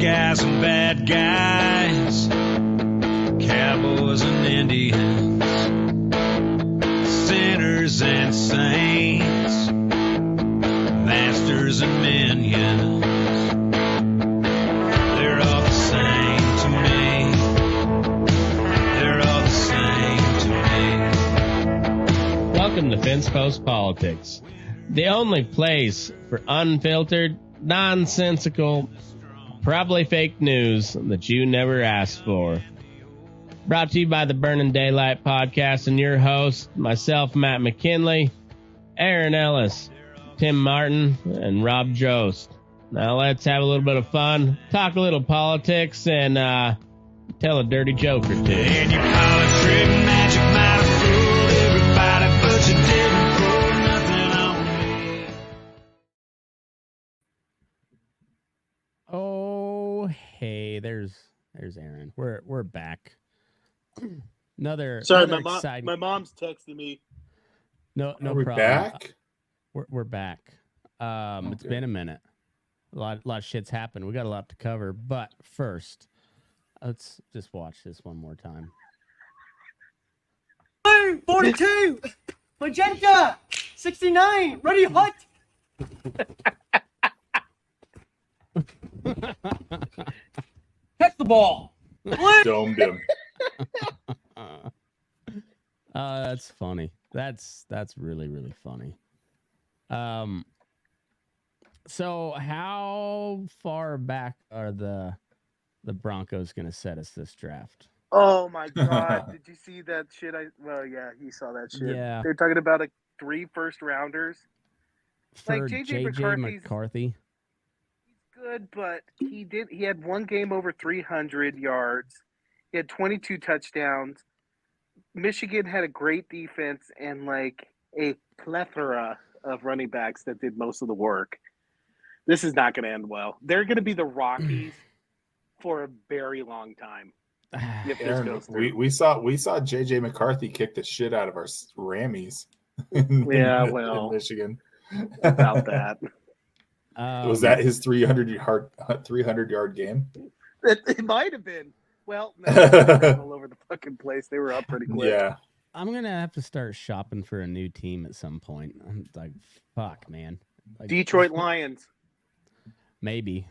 guys and bad guys, cowboys and Indians, sinners and saints, masters and minions. They're all the same to me. They're all the same to me. Welcome to Fence Post Politics, the only place for unfiltered, nonsensical, probably fake news that you never asked for. Brought to you by the Burning Daylight Podcast and your host, myself, Matt McKinley, Aaron Ellis, Tim Martin, and Rob Drost. Now let's have a little bit of fun, talk a little politics, and tell a dirty joke or two. And you call it trick magic, might have fooled everybody, but you didn't pull nothing on me. Oh, hey, there's Aaron. We're back. Sorry, another my exciting... mom's texting me. No Are we problem. back? We're back. It's been a minute. A lot of shit's happened. We got a lot to cover, but first, let's just watch this one more time. 42, magenta, 69, ready hot. Catch the ball. Domed him. That's funny. That's really, really funny. So how far back are the Broncos going to set us this draft? Oh my God! Did you see that shit? Well, yeah, he saw that shit. Yeah. They're talking about 3 first-rounders. For Like J.J. McCarthy? He's good, but he had one game over 300 yards. He had 22 touchdowns. Michigan had a great defense and like a plethora of running backs that did most of the work. This is not going to end well. They're going to be the Rockies for a very long time. If this Aaron, goes through. we saw J.J. McCarthy kick the shit out of our Rammies. Yeah, in well, Michigan. about that. Was that his 300-yard game? It might have been. Well, no, they were all over the fucking place. They were up pretty quick. Yeah. I'm going to have to start shopping for a new team at some point. I'm like, fuck, man. Like, Detroit Lions. Maybe.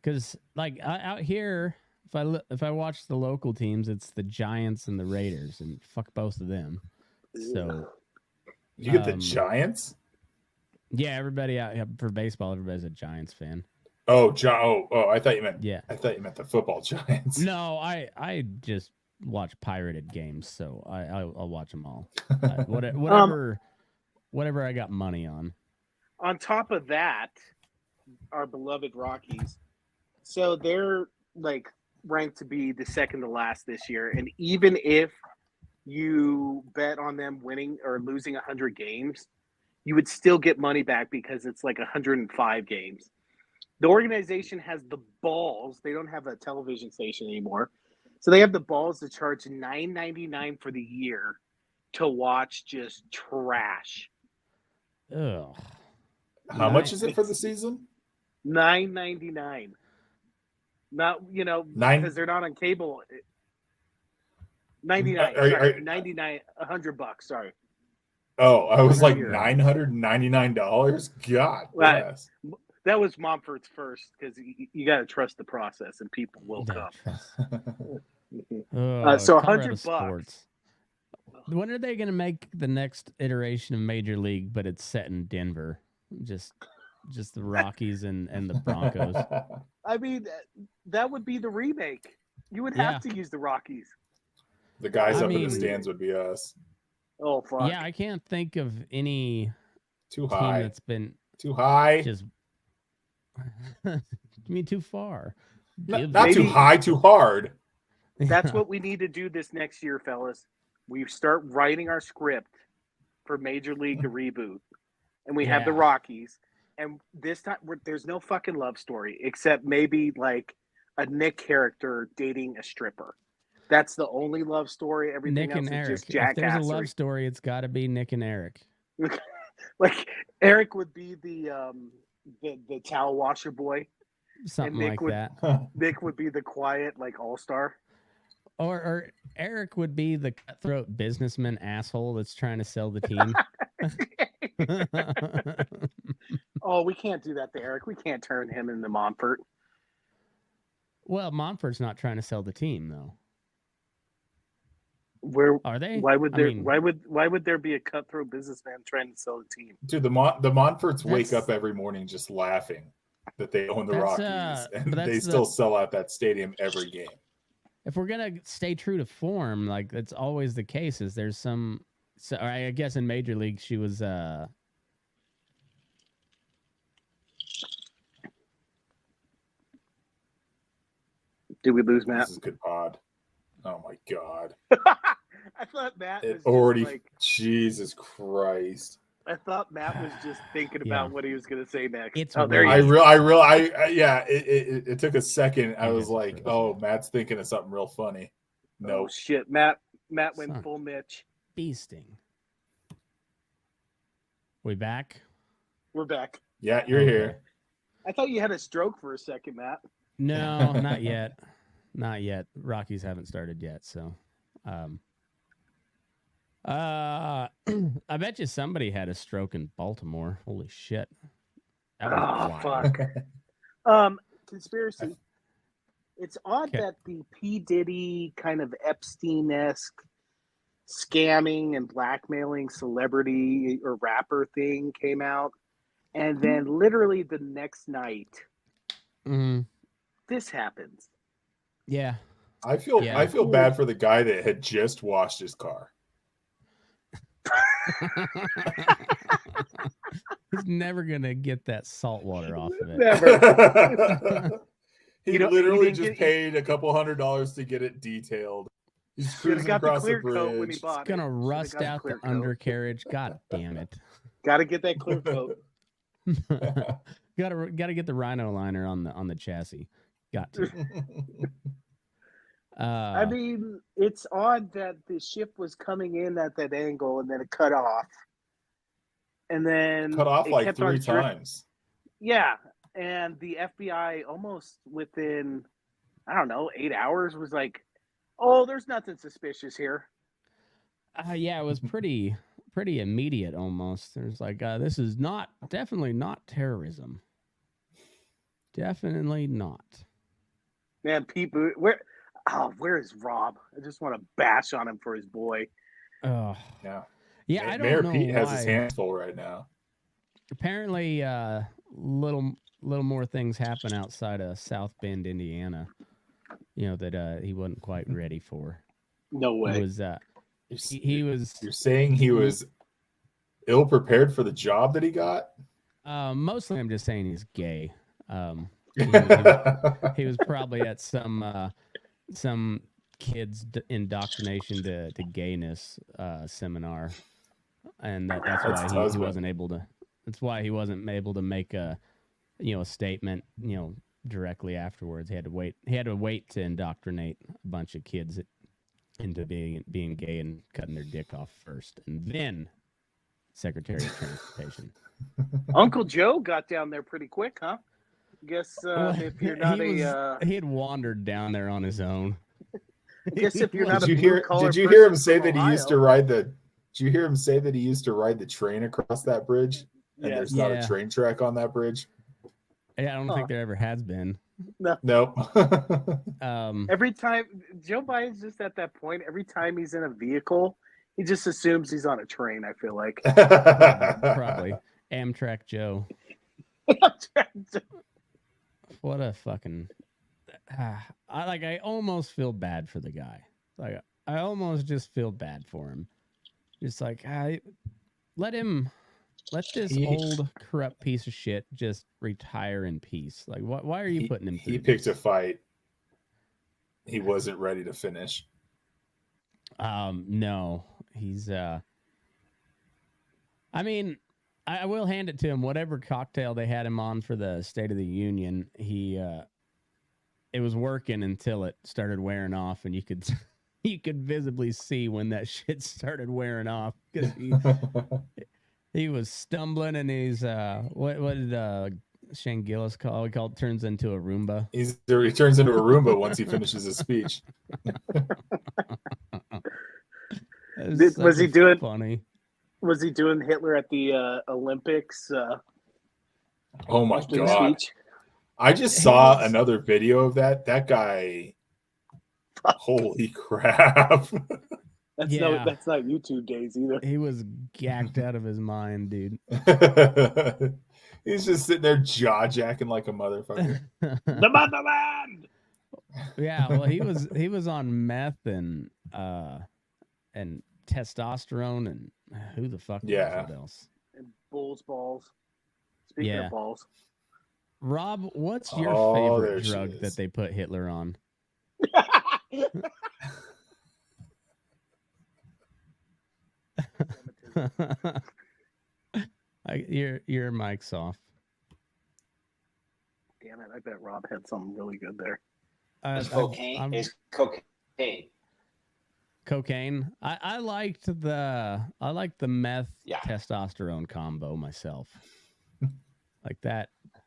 Because like out here, if I watch the local teams, it's the Giants and the Raiders, and fuck both of them. So You get the Giants? yeah, everybody out here for baseball, everybody's a Giants fan. Oh, I thought you meant Yeah. I thought you meant the football Giants. No, I just watch pirated games, so I'll watch them all. Whatever I got money on. On top of that, our beloved Rockies. So they're like ranked to be the second to last this year. And even if you bet on them winning or losing 100 games, you would still get money back because it's like 105 games. The organization has the balls. They don't have a television station anymore. So they have the balls to charge $9.99 for the year to watch just trash. Ugh. How much is it for the season? $9.99. Not, because they're not on cable. 99. Sorry, 99. $100. Sorry. Oh, I was like Here. $999. God bless. That was Momford's first because you got to trust the process and people will come. So $100. When are they going to make the next iteration of Major League, but it's set in Denver? Just the Rockies and the Broncos. I mean, that would be the remake. You would have to use the Rockies. The guys up in the stands would be us. Oh, fuck. Yeah, I can't think of any Too team high. that's been Too high. just you mean too far. Not too high, too hard. That's what we need to do this next year, fellas. We start writing our script for Major League to reboot. And we have the Rockies. And this time, there's no fucking love story, except maybe like a Nick character dating a stripper. That's the only love story. Everything Nick else and is Eric. just If there's a jackassery. love story, it's got to be Nick and Eric. Like Eric would be the the towel washer boy. Something Nick like would- that. Nick would be the quiet, like, all-star. Or Eric would be the cutthroat businessman asshole that's trying to sell the team. Oh, we can't do that to Eric. We can't turn him into Montfort. Well, Montfort's not trying to sell the team, though. Where? Are they? Why would I there? mean, why would there be a cutthroat businessman trying to sell the team? Dude, the Montforts wake That's- up every morning just laughing that they own the That's, Rockies, and but they that's still sell out that stadium every game. if we're gonna stay true to form, like that's always the case. Is there's some? So I guess in Major League she was. Did we lose Matt? This is a good pod. Oh my god! I thought Matt It was just already. like. Jesus Christ! I thought Matt was just thinking Yeah. about what he was going to say next. It's oh, there weird. you Yeah. It took a second. I It was is like, true. oh, Matt's thinking of something real funny. Oh No, shit, Matt went Son. full Mitch. Beasting. We back? We're back. yeah, you're Okay. here. I thought you had a stroke for a second, Matt. No, not yet. Not yet. Rockies haven't started yet, so I bet you somebody had a stroke in Baltimore. Holy shit. That was Oh, wild. fuck. Conspiracy. It's odd Okay. that the P. Diddy kind of Epstein-esque scamming and blackmailing celebrity or rapper thing came out. And then literally the next night, Mhm. this happens. Yeah. I feel Yeah. I feel bad for the guy that had just washed his car. He's never gonna get that salt water off of it. Never. He You know, he literally didn't just get- paid a couple $100 to get it detailed. He's Should have cruising got the across clear the coat when he bridge. bought It's gonna it. rust Should've got out the clear coat. undercarriage. God damn it. Got to get that clear coat. gotta get the rhino liner on the chassis. Got to. I mean, it's odd that the ship was coming in at that angle and then it cut off. And then Cut off it like kept on 3 drift- times. Yeah. And the FBI almost within, I don't know, 8 hours was like, oh, there's nothing suspicious here. Yeah, it was pretty immediate almost. There's like, this is definitely not terrorism. Definitely not. Man, people, where is Rob? I just want to bash on him for his boy. Oh, Yeah. yeah. I don't Mayor know Pete why. has his hands full right now. Apparently, little more things happen outside of South Bend, Indiana. You know that he wasn't quite ready for. No He way. was You're, he was you're saying he was ill prepared for the job that he got? mostly. I'm just saying he's gay. He was probably at some kids indoctrination to gayness seminar, and that's That's why his he husband. wasn't able to. That's why he wasn't able to make a statement directly afterwards. He had to wait. He had to wait to indoctrinate a bunch of kids into being gay and cutting their dick off first, and then Secretary of Transportation. Uncle Joe got down there pretty quick, huh? Guess Well, if you're not he a, he had wandered down there on his own. I guess if you're not Did a you hear? blue-collar Did you hear him person say from that he used to Ohio- ride the? Did you hear him say that he used to ride the train across that bridge? And Yeah. there's not Yeah. a train track on that bridge. I don't Huh. think there ever has been. Nope. Every time Joe Biden's just at that point, every time he's in a vehicle, he just assumes he's on a train. I feel like. Probably Amtrak Joe. What a fucking. I almost feel bad for the guy. Like I almost just feel bad for him. Just like let this He- old corrupt piece of shit just retire in peace. Like why are you putting him through He this? picked a fight. He wasn't ready to finish. No, he's I mean, I will hand it to him. Whatever cocktail they had him on for the State of the Union, it was working until it started wearing off, and you could visibly see when that shit started wearing off because he was stumbling, and he's what did Shane Gillis turns into a Roomba. He turns into a Roomba once he finishes his speech. Was he doing funny? Was he doing Hitler at the Olympics? Oh my after the God. speech? I just saw another video of that. That guy, holy crap. That's Yeah. that's not YouTube days either. He was gacked out of his mind, dude. He's just sitting there jaw jacking like a motherfucker. The motherland. Yeah, well, he was on meth and testosterone and who the fuck knows what else? And bull's balls. Speaking of balls. Rob, what's your favorite drug that they put Hitler on? Your mic's off. Damn it! I bet Rob had something really good there. It's cocaine. It's cocaine. Cocaine. I liked the meth testosterone combo myself. Like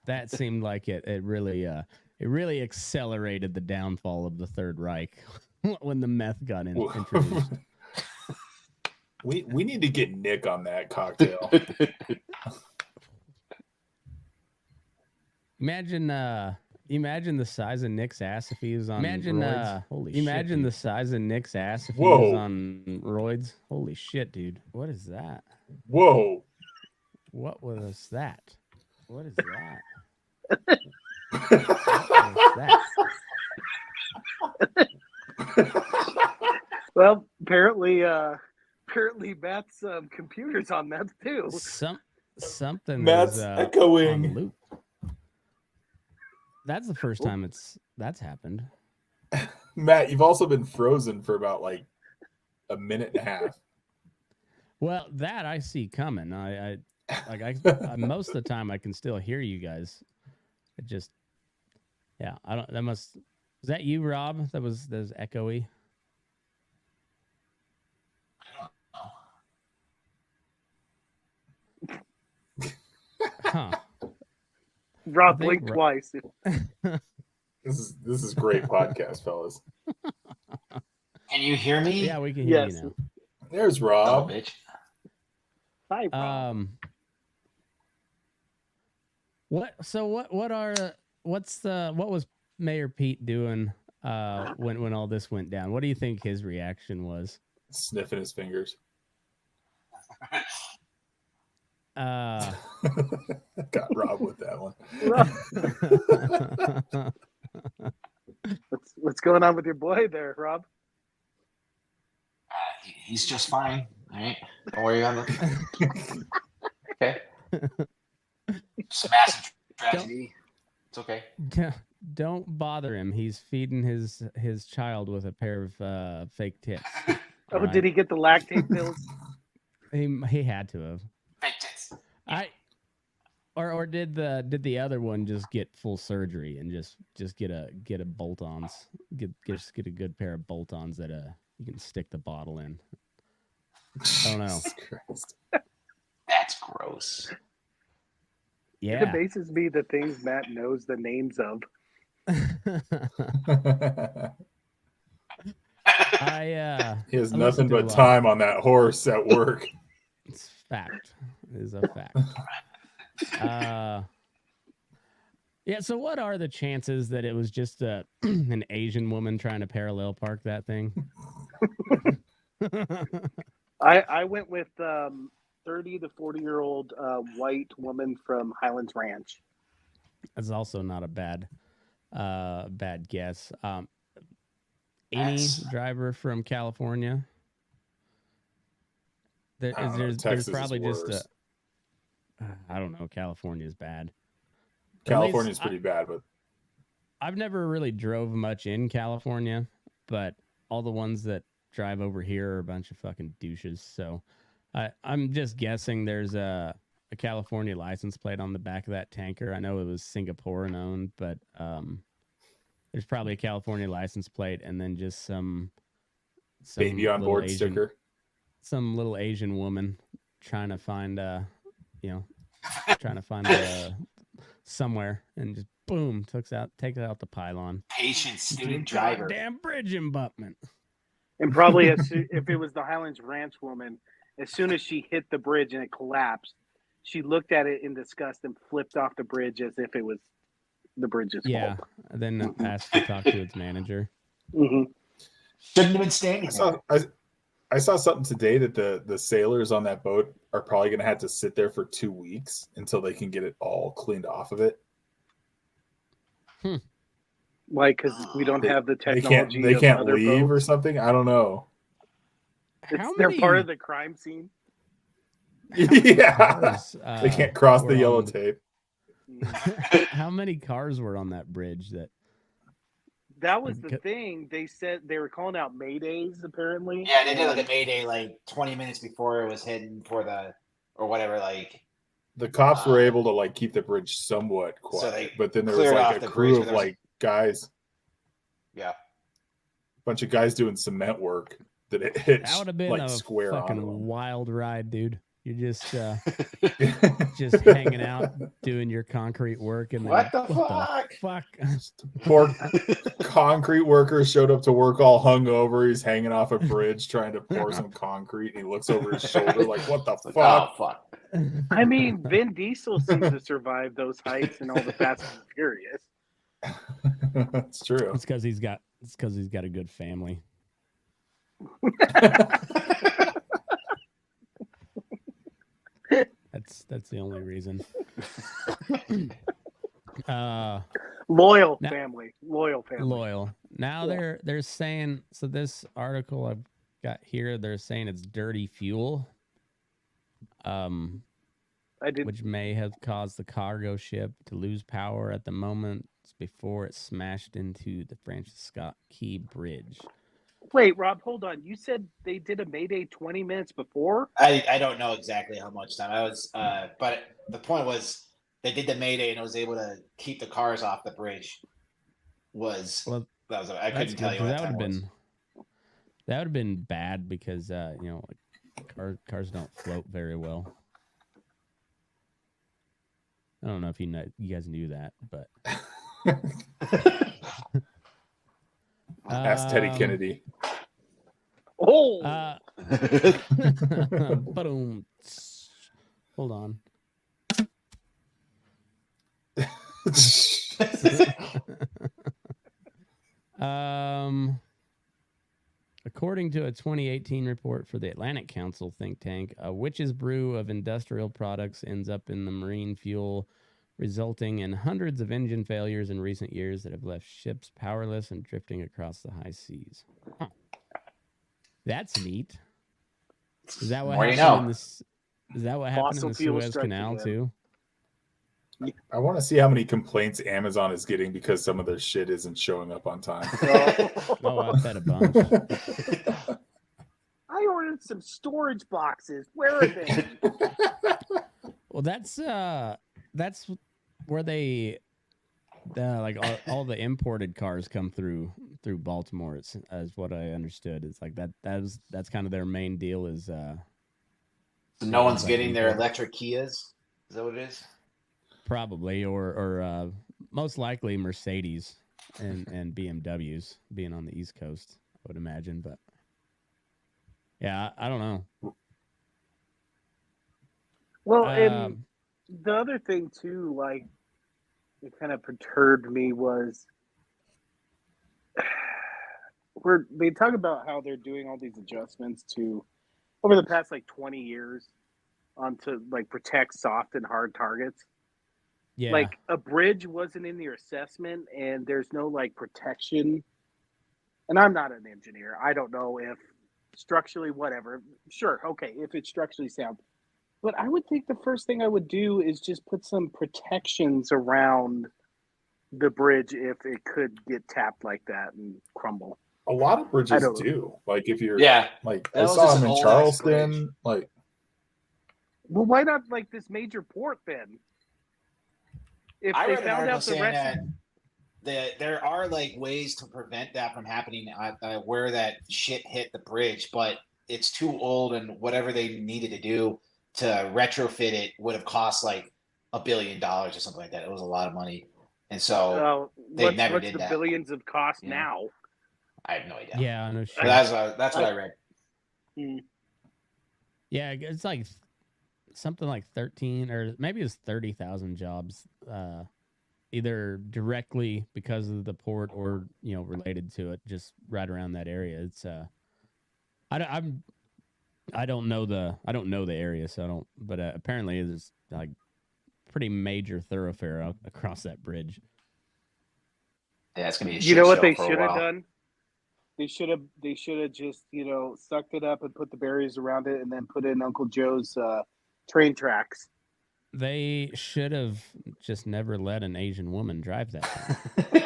that seemed like it really accelerated the downfall of the Third Reich when the meth got introduced. We need to get Nick on that cocktail. Imagine the size of Nick's ass if he was on roids. Holy shit. Imagine the size of Nick's ass if he was on roids. Holy shit, dude. What is that? Whoa. What was that? What is that? What was that? Well, apparently Matt's computer's on that too. Something Matt's was, echoing. on loop. That's the first time that's happened. Matt, you've also been frozen for about like a minute and a half. Well, that I see coming. I most of the time I can still hear you guys. It just, yeah, I don't. That must. Was that you, Rob? That was echoey. Huh. Rob blinked twice. This is great podcast, fellas. Can you hear me? Yeah, we can hear you now. There's Rob. Oh, bitch. Hi, Rob. What was Mayor Pete doing when all this went down? What do you think his reaction was? Sniffing his fingers. Got Rob with that one. What's going on with your boy there, Rob? He's just fine. All right. Don't worry about it. Okay. It's a massive tragedy. It's okay. Don't bother him. He's feeding his child with a pair of fake tits. Oh, right. Did he get the lactate pills? He had to have. Fake tits. Or did the other one just get full surgery and just get a bolt-ons, get a good pair of bolt-ons that you can stick the bottle in. I don't know. That's gross. Yeah. It amazes me the things Matt knows the names of. He has nothing but time on that horse at work. It's fact. It is a fact. Yeah, so what are the chances that it was just an Asian woman trying to parallel park that thing? I went with 30 to 40-year-old white woman from Highlands Ranch. That's also not a bad guess. Any driver from California? There's probably just a. I don't know. California's bad. California's pretty bad, but I've never really drove much in California, but all the ones that drive over here are a bunch of fucking douches. So I'm just guessing there's a California license plate on the back of that tanker. I know it was Singaporean owned, but there's probably a California license plate and then just some baby on board sticker. Some little Asian woman trying to find somewhere and just boom, takes out the pylon. Patient student driver. Damn bridge abutment. And probably if it was the Highlands Ranch woman, as soon as she hit the bridge and it collapsed, she looked at it in disgust and flipped off the bridge as if it was the bridge's Yeah, fault. and then asked to talk to its manager. Mm-hmm. Shouldn't have been standing there. I saw something today that the sailors on that boat are probably going to have to sit there for 2 weeks until they can get it all cleaned off of it. Like, because we don't have the They technology. can't of other leave boats. or something. I don't know. They're part of the crime scene. Yeah, cars, they can't cross the were yellow on- tape. How many cars were on that bridge? That was the thing. They said they were calling out Maydays, apparently. Yeah, they did like a Mayday like 20 minutes before it was heading for the or whatever. Like The cops were able to like keep the bridge somewhat quiet, they but then there was cleared like off a the crew bridge, of but there was like guys, yeah, bunch of guys doing cement work that it hit That would have been like a square fucking onto them. wild ride, dude. You're just just hanging out doing your concrete work, and then, What the fuck? Poor concrete worker showed up to work all hungover. He's hanging off a bridge trying to pour some concrete, and he looks over his shoulder like, "What the oh fuck?" fuck. I mean, Vin Diesel seems to survive those heights and all the Fast and Furious. That's true. It's because he's got a good family. That's the only reason. Loyal Now- family. Loyal family. Loyal. Now Yeah. they're saying, so this article I've got here, they're saying it's dirty fuel. I did. Which may have caused the cargo ship to lose power at the moment before it smashed into the Francis Scott Key Bridge. Wait, Rob, hold on. You said they did a Mayday 20 minutes before? I don't know exactly how much time I was, but the point was they did the Mayday and it was able to keep the cars off the bridge. Well, I couldn't tell you what that time would have was. been that would have been bad because like cars don't float very well. I don't know if you guys knew that, but Ask Teddy Kennedy. Oh! Ba-dum. Hold on. According to a 2018 report for the Atlantic Council think tank, a witch's brew of industrial products ends up in the marine fuel, resulting in hundreds of engine failures in recent years that have left ships powerless and drifting across the high seas. Huh. That's neat. Is that what More you happened know. in this? Is that what happened in Fossil the fuel Suez strikes Canal again. too? I want to see how many complaints Amazon is getting because some of their shit isn't showing up on time. Oh, I've had a bunch. I ordered some storage boxes. Where are they? Well, that's where they like all the imported cars come through Baltimore. It's as what I understood. It's like that's kind of their main deal is So no one's like getting their import. electric Kias. Is that what it is? Probably or most likely Mercedes and BMWs being on the East Coast, I would imagine. But yeah, I don't know. Well, and the other thing too, like it kind of perturbed me was where they talk about how they're doing all these adjustments to over the past like 20 years onto like protect soft and hard targets. Yeah, Like a bridge wasn't in your assessment and there's no like protection. And I'm not an engineer. I don't know if structurally, whatever. Sure. Okay. If it's structurally sound. But I would think the first thing I would do is just put some protections around the bridge if it could get tapped like that and crumble. A lot of I bridges don't- do. Like if you're Yeah. like That I was saw just them an in old-ass Charleston. Like Well, why not like this major port then? If I they read an found article out the saying rest, that there are like ways to prevent that from happening where that shit hit the bridge, but it's too old and whatever they needed to do to retrofit it would have cost like $1 billion or something like that. It was a lot of money, and so they what's never what's did the that. billions of cost Yeah. now? I have no idea. Yeah, no But shit. that's what I read. Yeah, it's like something like 13 or maybe it's 30,000 jobs, either directly because of the port or related to it, just right around that area. It's I don't know the area, so I don't. But apparently, there's like pretty major thoroughfare across that bridge. Yeah, it's gonna be a You shit know what show they for a should have while. done? They should have just sucked it up and put the barriers around it, and then put in Uncle Joe's train tracks. They should have just never let an Asian woman drive that thing.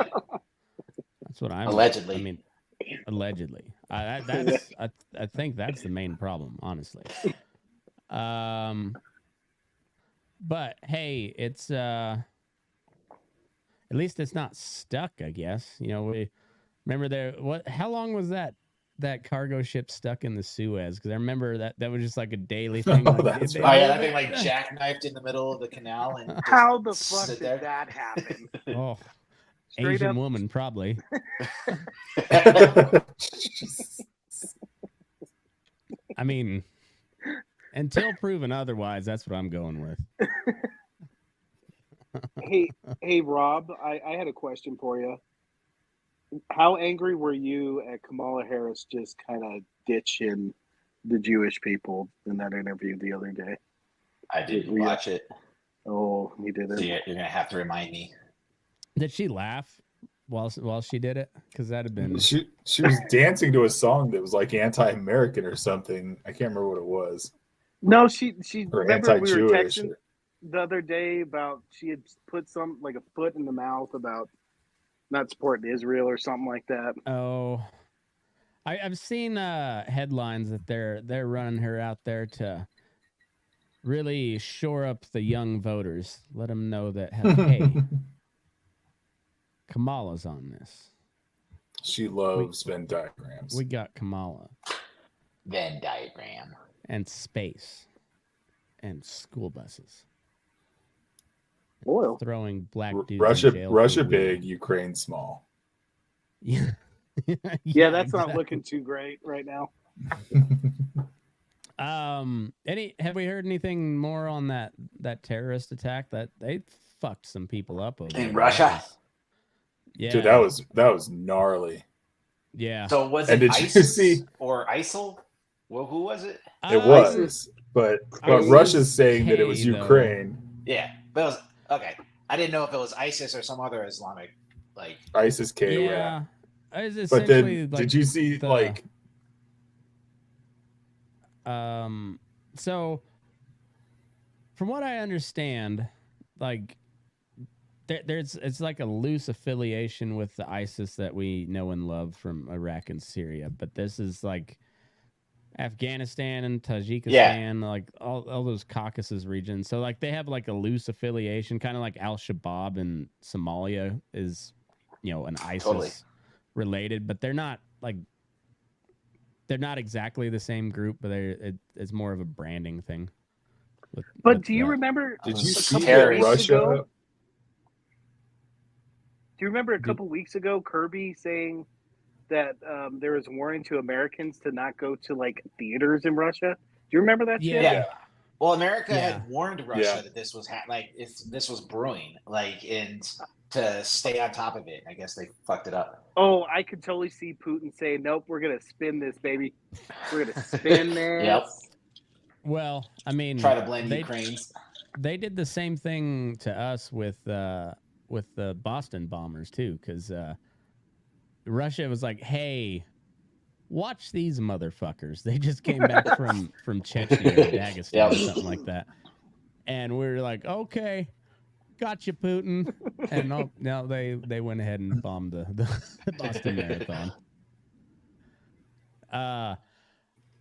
That's what I'm. Allegedly. I mean, allegedly. I think that's the main problem, honestly. But hey, it's at least it's not stuck, I guess. We remember there. How long was that cargo ship stuck in the Suez? Because I remember that was just like a daily thing. Oh, that's Oh yeah, that thing like jackknifed in the middle of the canal and How the just fuck sit did there. that happen? Oh, Straight Asian up- woman probably. I mean, until proven otherwise, that's what I'm going with. Hey, Rob, I had a question for you. How angry were you at Kamala Harris just kind of ditching the Jewish people in that interview the other day? I didn't watch it. Oh, you didn't. So you're gonna have to remind me. Did she laugh while she did it? Because that'd have been. She was dancing to a song that was like anti-American or something. I can't remember what it was. No, she Or remember we were anti-Jewish. texting the other day about she had put some like a foot in the mouth about not supporting Israel or something like that. Oh, I've seen headlines that they're running her out there to really shore up the young voters. Let them know that hey, Kamala's on this. She loves Venn diagrams. We got Kamala Venn diagram. and space and school buses. Oil. Throwing black dudes in Russia jail for Russia weed. big, Ukraine small. Yeah. Yeah, that's not exactly. looking too great right now. Have we heard anything more on that terrorist attack that they fucked some people up over In there? Russia? Yeah. Dude, that was gnarly. Yeah. So was And it did you ISIS see- or ISIL? Well, who was it? It was, but ISIS Russia's saying that it was K, though. Ukraine. Yeah, but it was okay. I didn't know if it was ISIS or some other Islamic like. ISIS K rap. Yeah. It's But essentially then like did you see the- like so from what I understand, like it's like a loose affiliation with the ISIS that we know and love from Iraq and Syria, but this is like Afghanistan and Tajikistan, like all those Caucasus regions. So like they have like a loose affiliation, kind of like Al-Shabaab in Somalia is, an ISIS related, but they're not exactly the same group, but it's more of a branding thing. But do you remember? did you a see couple that weeks Russia ago- Do you remember a couple weeks ago Kirby saying that there was a warning to Americans to not go to like theaters in Russia? Do you remember that shit? Yeah. Well, America Yeah. had warned Russia that this was this was brewing, and to stay on top of it. I guess they fucked it up. Oh, I could totally see Putin saying, "Nope, we're gonna spin this, baby. We're gonna spin this." Yep. Well, I mean, Try to blame Ukrainians. They did the same thing to us with the Boston bombers too, because Russia was like, "Hey, watch these motherfuckers. They just came back from Chechnya or Dagestan or something like that." And we were like, "Okay, got you, Putin." And now they went ahead and bombed the Boston Marathon.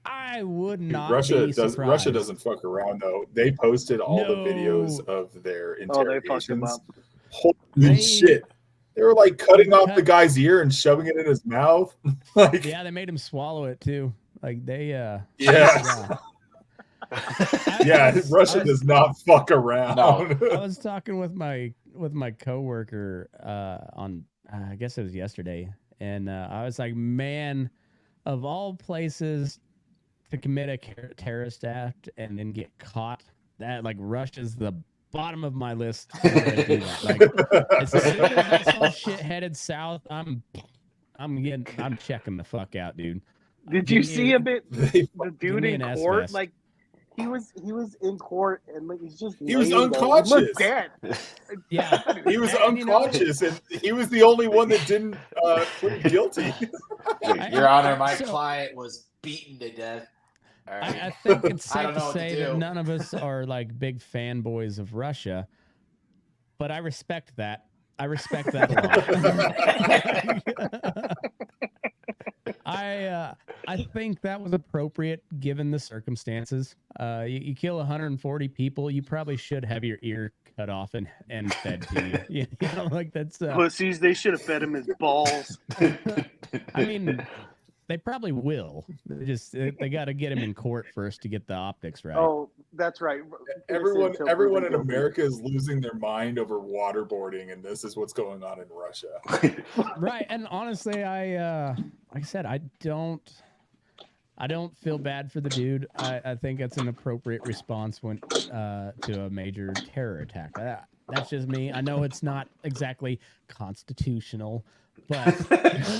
I would not Russia be does surprised. Russia doesn't fuck around though. They posted all the videos No. of their Oh, they fucked him interrogations. up. Holy They- shit. They were like cutting off the guy's ear and shoving it in his mouth. Like Yeah, they made him swallow it too. Like they yeah. Yeah, Russia does not fuck around. No. I was talking with my coworker on I guess it was yesterday, and I was like, man, of all places to commit a terrorist act and then get caught, that like Russia's the bottom of my list. To do that. Like, as soon as I saw shit headed south, I'm checking the fuck out, dude. Did you see him at the Give dude me in an court? S-vest. Like he was in court and like he's just He was laying there. He unconscious. looked dead. Yeah, He was And, you know, unconscious, and he was the only one that didn't plead guilty. Your Honor, my So- client was beaten to death. All right. I think it's I safe don't know to what to say that do. none of us are like big fanboys of Russia, but I respect that. I respect that a lot. I think that was appropriate given the circumstances. You kill 140 people, you probably should have your ear cut off and fed to you. You know, like that's. Pussies, they should have fed him his balls. I mean, they probably will. They got to get him in court first to get the optics right. Oh, that's right. Everyone Innocent, in guilty. America is losing their mind over waterboarding, and this is what's going on in Russia. Right, and honestly, like I said, I don't feel bad for the dude. I think that's an appropriate response when to a major terror attack. That's just me. I know it's not exactly constitutional, but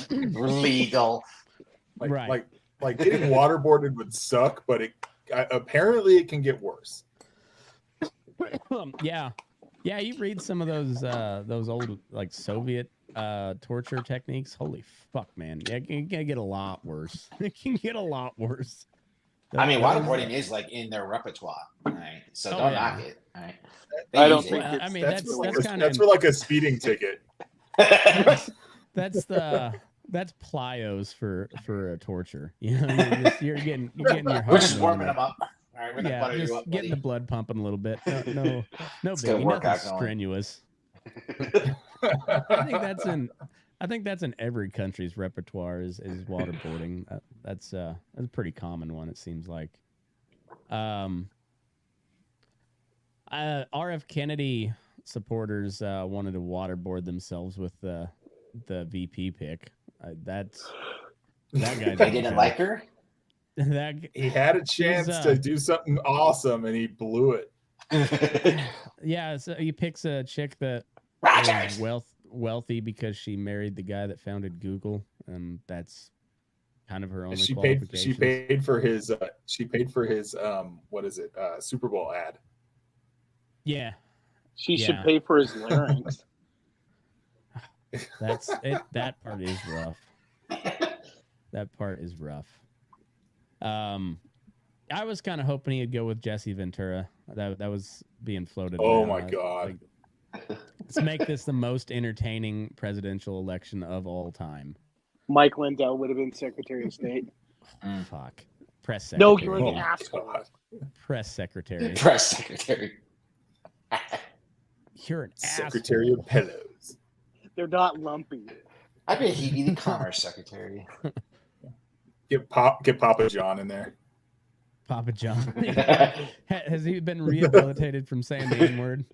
Legal. right. Like getting waterboarded would suck, but apparently it can get worse. Yeah. You read some of those old like Soviet torture techniques. Holy fuck, man! Yeah, it can get a lot worse. It can get a lot worse. I mean, waterboarding is like in their repertoire, right? So Oh, don't yeah. knock it. All right. I don't use think it. it's- I mean, That's that's for like a speeding ticket. that's plyos for a torture. You know, you're getting your We're heart just warming moving. them up. All right, we're gonna Yeah, butter you just up, getting the buddy. blood pumping a little bit. No Let's get a biggie, workout nothing going. strenuous. I think that's in every country's repertoire is waterboarding. That's a pretty common one. It seems like. RF Kennedy supporters wanted to waterboard themselves with the VP pick. That guy They didn't like her. He had a chance to do something awesome, and he blew it. Yeah, so he picks a chick that is wealthy because she married the guy that founded Google, and that's kind of her only She qualifications. paid for his what is it? Super Bowl ad. Yeah, She should Yeah. pay for his larynx. that's it. That part is rough. That part is rough. I was kind of hoping he'd go with Jesse Ventura. That was being floated. Oh around. my God. Let's make this the most entertaining presidential election of all time. Mike Lindell would have been Secretary of State. Fuck. Press No, secretary. you're Oh the my asshole. God. Press secretary. Press secretary. You're an Secretary asshole. of Pillows. They're not lumpy. I bet he'd be the commerce secretary. Get Papa John in there. Papa John. Has he been rehabilitated from saying the N-word?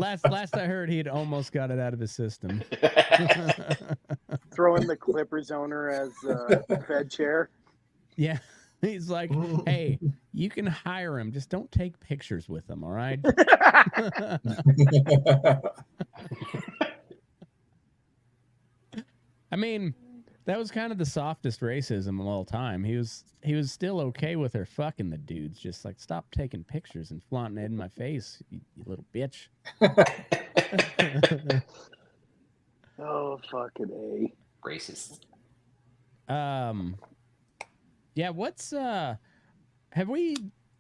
Last I heard, he'd almost got it out of his system. Throwing the Clippers owner as Fed chair. Yeah. He's like, hey, you can hire him. Just don't take pictures with him, all right? I mean, that was kind of the softest racism of all time. He was still okay with her fucking the dudes. Just like, stop taking pictures and flaunting it in my face, you little bitch. Oh, fucking A. Racist. Yeah, what's have we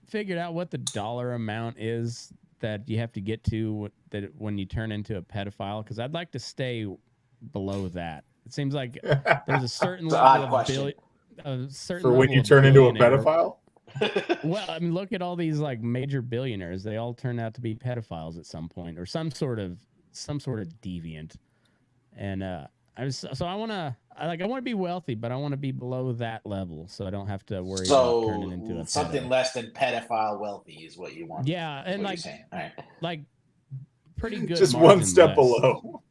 figured out what the dollar amount is that you have to get to that when you turn into a pedophile? Because I'd like to stay below that. It seems like there's a certain It's an odd level of question. a certain For when level you of turn into a billionaire. pedophile? Well, I mean, look at all these like major billionaires. They all turn out to be pedophiles at some point, or some sort of deviant. And So I want to be wealthy, but I want to be below that level, so I don't have to worry about So turning into a something pedo. less than pedophile wealthy is what you want. Yeah, is and what you're saying. All right. like pretty good. Just one margin step less. below.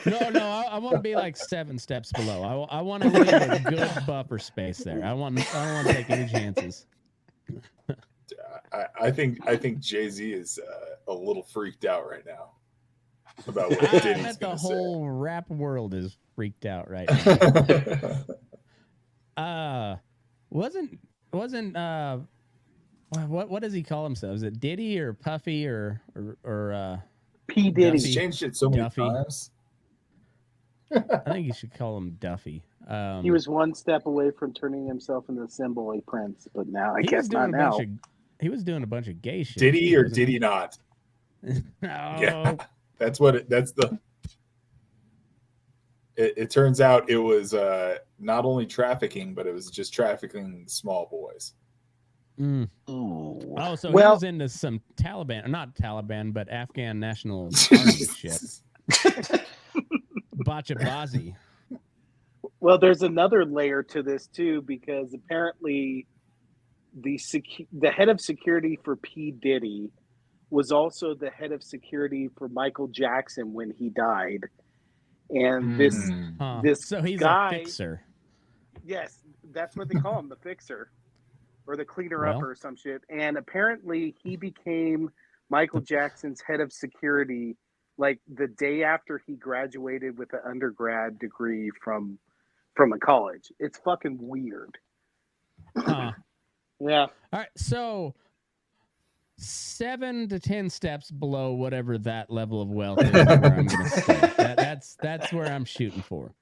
No, I want to be like 7 steps below. I want to leave a good buffer space there. I don't want to take any chances. I think Jay-Z is a little freaked out right now about what I Diddy's bet the going to whole rap world is freaked out right now. say. Wasn't what does he call himself? Is it Diddy or Puffy or P. He's Diddy. Duffy. changed it so many Duffy. times. I think you should call him Duffy. He was one step away from turning himself into a symbol a prince, but now I he guess was not doing now. he was doing a bunch of gay shit. Did he or wasn't did he not? No. Yeah, that's what it turns out it was not only trafficking, but it was just trafficking small boys. Mm. Ooh. Oh, so he Well- was into some Taliban, not Taliban, but Afghan National Army shit. Bachabazi. Well, there's another layer to this too, because apparently the head of security for P. Diddy was also the head of security for Michael Jackson when he died. And this Huh. This So he's guy- a fixer. yes, that's what they call him, the fixer or the cleaner up Well. or some shit. And apparently he became Michael Jackson's head of security like the day after he graduated with an undergrad degree from a college. It's fucking weird. Huh. Yeah. All right, so 7 to 10 steps below whatever that level of wealth is where I'm going to stay. That's where I'm shooting for.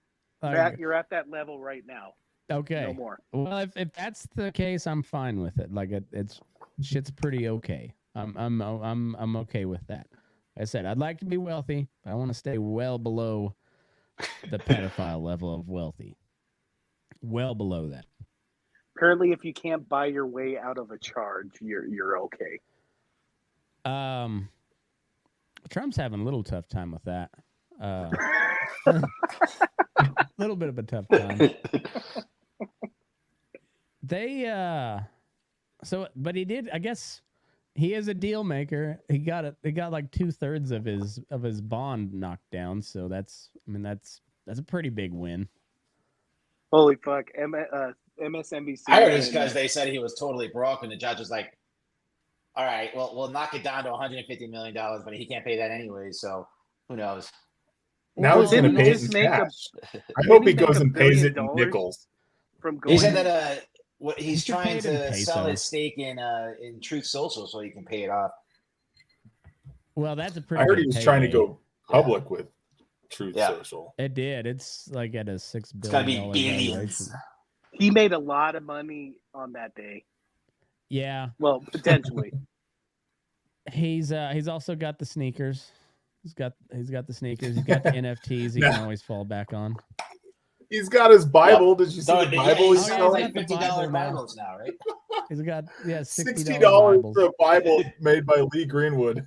Matt, you're at that level right now. Okay. No more. Well, if that's the case, I'm fine with it. Like it's shit's pretty okay. I'm okay with that. Like I said, I'd like to be wealthy, but I want to stay well below the pedophile level of wealthy. Well below that. Apparently, if you can't buy your way out of a charge, you're okay. Trump's having a little tough time with that. A little bit of a tough time. But he did. I guess he is a deal maker. He got it. He got like 2/3 of his bond knocked down. So that's a pretty big win. Holy fuck. MSNBC. I heard it's because they said he was totally broke, and the judge was like, "All right, well, we'll knock it down to $150 million, but he can't pay that anyway. So who knows?" Now he's going to didn't he pay it just in make cash. I hope he didn't he goes make and $1 pays it billion in nickels. from going. He said that what he's You can pay trying it in to sell pesos. his stake in Truth Social so he can pay it off. Well, that's a pretty. I heard big he was trying to payday. go public with Truth Yeah. Social. It did. It's like at a $6 It's gonna be billion billions. valuation. He made a lot of money on that day. Yeah, Well, potentially. he's also got the sneakers. He's got the sneakers. He's got the NFTs. He No. can always fall back on. He's got his Bible. Did you see So, the yeah, Bible he's he's yeah, selling? he's like got the $50 Bible now. Bibles now, right? He's got $60 $60 Bibles. for a Bible made by Lee Greenwood.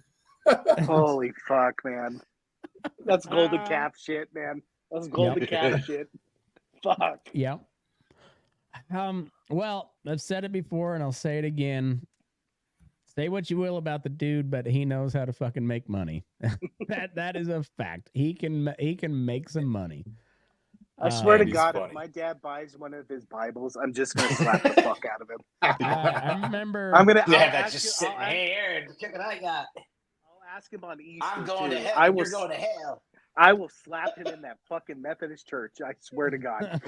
Holy fuck, man. That's golden calf shit, man. That's golden calf shit. Fuck. Yeah. Well, I've said it before and I'll say it again. Say what you will about the dude, but he knows how to fucking make money. that is a fact. He can make some money. I swear to he's God, funny. if my dad buys one of his Bibles, I'm just gonna slap the fuck out of him. I remember. I'm gonna. Yeah, I'll that's ask just you- sitting. Hey, Aaron, check what I got. I'll ask him on Easter. I'm going too. to hell. I will. You're going to hell. I will slap him in that fucking Methodist church. I swear to God.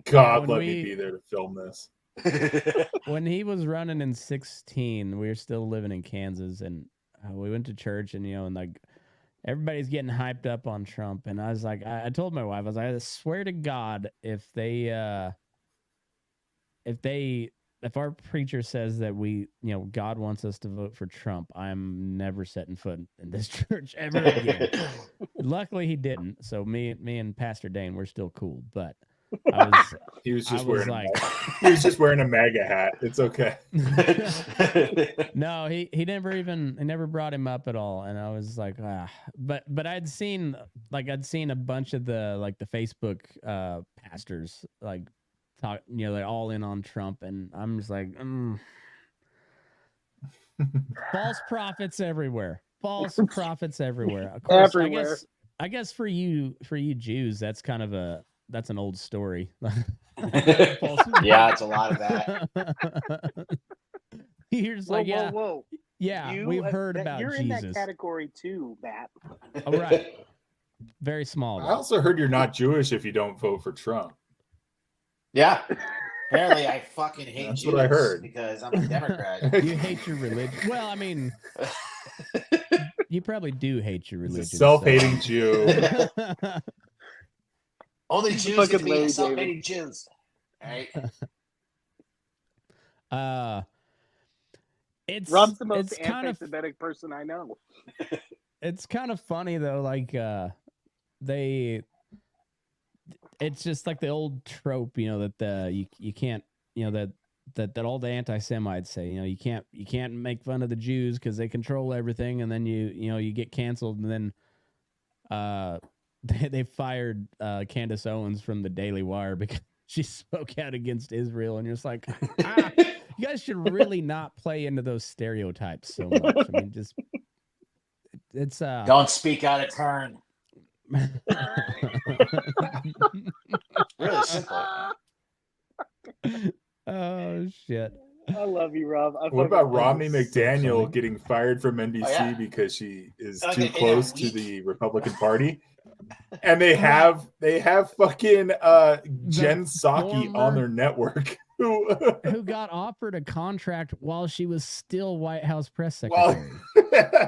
God, When let we- me be there to film this. When he was running in 16, we were still living in Kansas, and we went to church, and and like everybody's getting hyped up on Trump, and I was like, I told my wife, I was like, I swear to God, if our preacher says that God wants us to vote for Trump, I'm never setting foot in this church ever again. Luckily, he didn't. So me and Pastor Dane, we're still cool, but He was just I was wearing like- he was just wearing a MAGA hat. It's okay. No, he never brought him up at all, and I was like, but I'd seen a bunch of the Facebook pastors like talk, they're all in on Trump, and I'm just like, false prophets everywhere, false prophets everywhere. Of course, Everywhere. I guess for you Jews, that's an old story. Yeah, it's a lot of that. You're just Whoa, like, yeah, whoa. yeah, we've heard about You're in that Jesus. category too, Matt. Oh, right. Very small. I also heard you're not Jewish if you don't vote for Trump. Yeah. Apparently, I fucking hate That's Jews what I heard. because I'm a Democrat. You hate your religion. Well, I mean, you probably do hate your He's religion. a self-hating Jew. Only Jews Fucking can be Larry self-hating Jews. All right. It's Rob's the most it's kind of anti-Semitic person I know. it's kind of funny though, like it's just like the old trope, that you can't, that all the anti-Semites say, you can't make fun of the Jews because they control everything, and then you get canceled, and then they fired Candace Owens from the Daily Wire because she spoke out against Israel, and you're just like, you guys should really not play into those stereotypes so much. I mean, just it's Don't speak out of turn. Really simple. Oh shit. I love you, Rob. What about Romney so McDaniel funny. getting fired from NBC because she is too close to the Republican Party? And they have fucking Jen Psaki on their network who got offered a contract while she was still White House press secretary.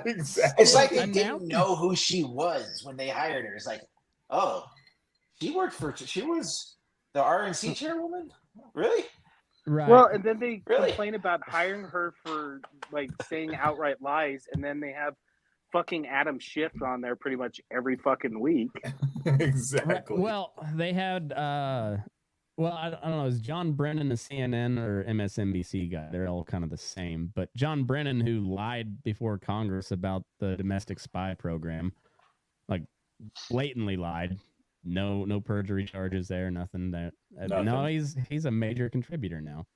Exactly. It's like they didn't know who she was when they hired her. It's like, oh, she was the RNC chairwoman? Really? Right. Well, and then they Really? complain about hiring her for like saying outright lies, and then they have fucking Adam Schiff on there pretty much every fucking week. Exactly. Well, they had I don't know, is John Brennan a CNN or MSNBC guy? They're all kind of the same. But John Brennan, who lied before Congress about the domestic spy program, like blatantly lied. No perjury charges there, nothing. No, he's a major contributor now.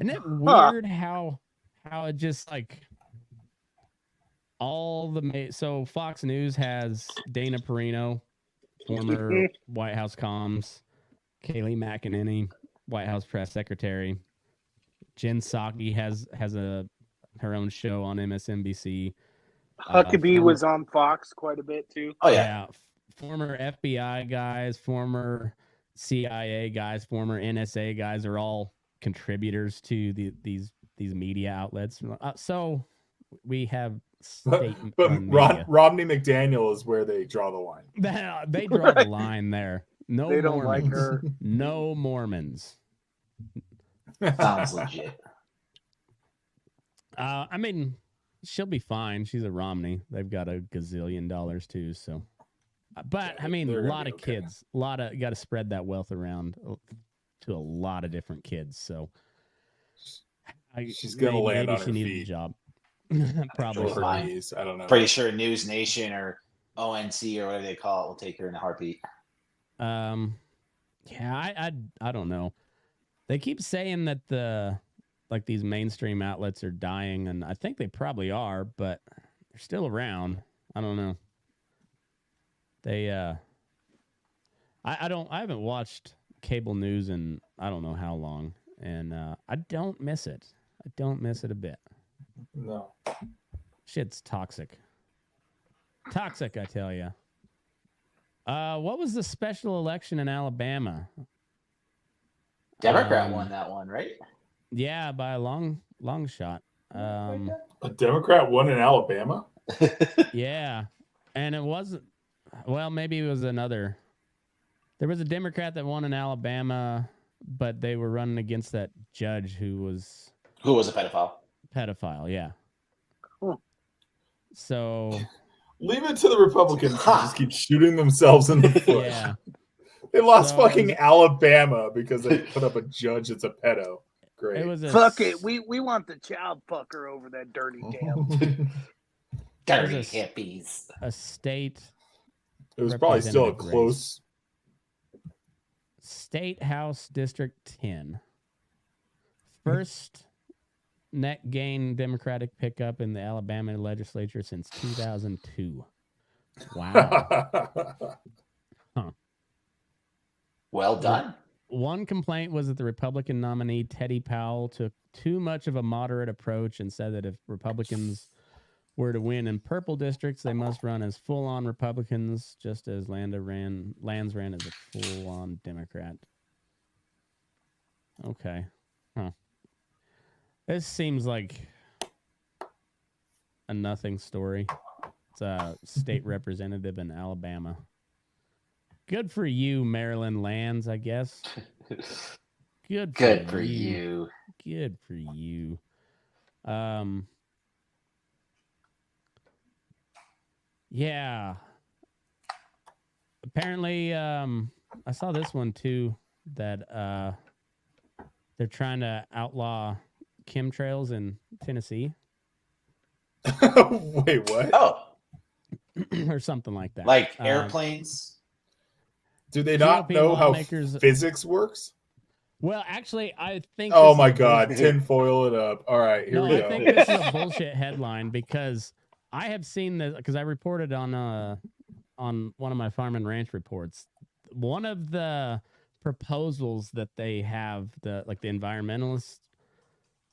Isn't it weird how it just like all the so Fox News has Dana Perino, former White House comms, Kayleigh McEnany, White House press secretary. Jen Psaki has her own show on MSNBC. Huckabee was on Fox quite a bit too. Oh yeah. Former FBI guys, former CIA guys, former NSA guys are all contributors to these media outlets. So we have state but media. Romney McDaniel is where they draw the line. They draw the line there. No, They don't Mormons. like her. No Mormons. Sounds legit. I mean, she'll be fine. She's a Romney. They've got a gazillion dollars too. So, but Yeah, I mean, a they're lot gonna of be okay. kids. You got to spread that wealth around to a lot of different kids. So, She's gonna land maybe on she her needed feet. a job. Probably. Or So. her knees. I don't know. Pretty sure News Nation or ONC or whatever they call it will take her in a heartbeat. Yeah, I don't know. They keep saying that these mainstream outlets are dying, and I think they probably are, but they're still around. I don't know. They I haven't watched cable news in I don't know how long, and I don't miss it. I don't miss it a bit. No. Shit's toxic. Toxic, I tell you. What was the special election in Alabama? Democrat won that one, right? Yeah, by a long shot. A Democrat won in Alabama? Yeah, and it wasn't. Well, maybe it was another. There was a Democrat that won in Alabama, but they were running against that judge who was a pedophile. pedophile. Yeah. Huh. So Leave it to the Republicans to just keep shooting themselves in the foot. yeah, They lost So, fucking Alabama because they put up a judge that's a pedo. Great. It was a Fuck it. We want the child fucker over that dirty damn. Dirty There's hippies. a state. It was probably still a representative race. close. State House District 10. First net gain Democratic pickup in the Alabama legislature since 2002. Wow. Well done. One complaint was that the Republican nominee, Teddy Powell, took too much of a moderate approach and said that if Republicans were to win in purple districts, they must run as full-on Republicans, just as Lands ran as a full-on Democrat. Okay. Huh. This seems like a nothing story. It's a state representative in Alabama. Good for you, Maryland Lands, I guess. Good for you. Good for you. Yeah. Apparently, I saw this one too, that they're trying to outlaw chemtrails in Tennessee. Wait, what? Oh, or something like that. like airplanes. Do they not GOP know how lawmakers- physics works? Well, actually, I think. Oh this my is a God, bullshit- tinfoil it up. All right, here No, we I go. think this is a bullshit headline because I have seen this because I reported on one of my farm and ranch reports. One of the proposals that they have, the environmentalists,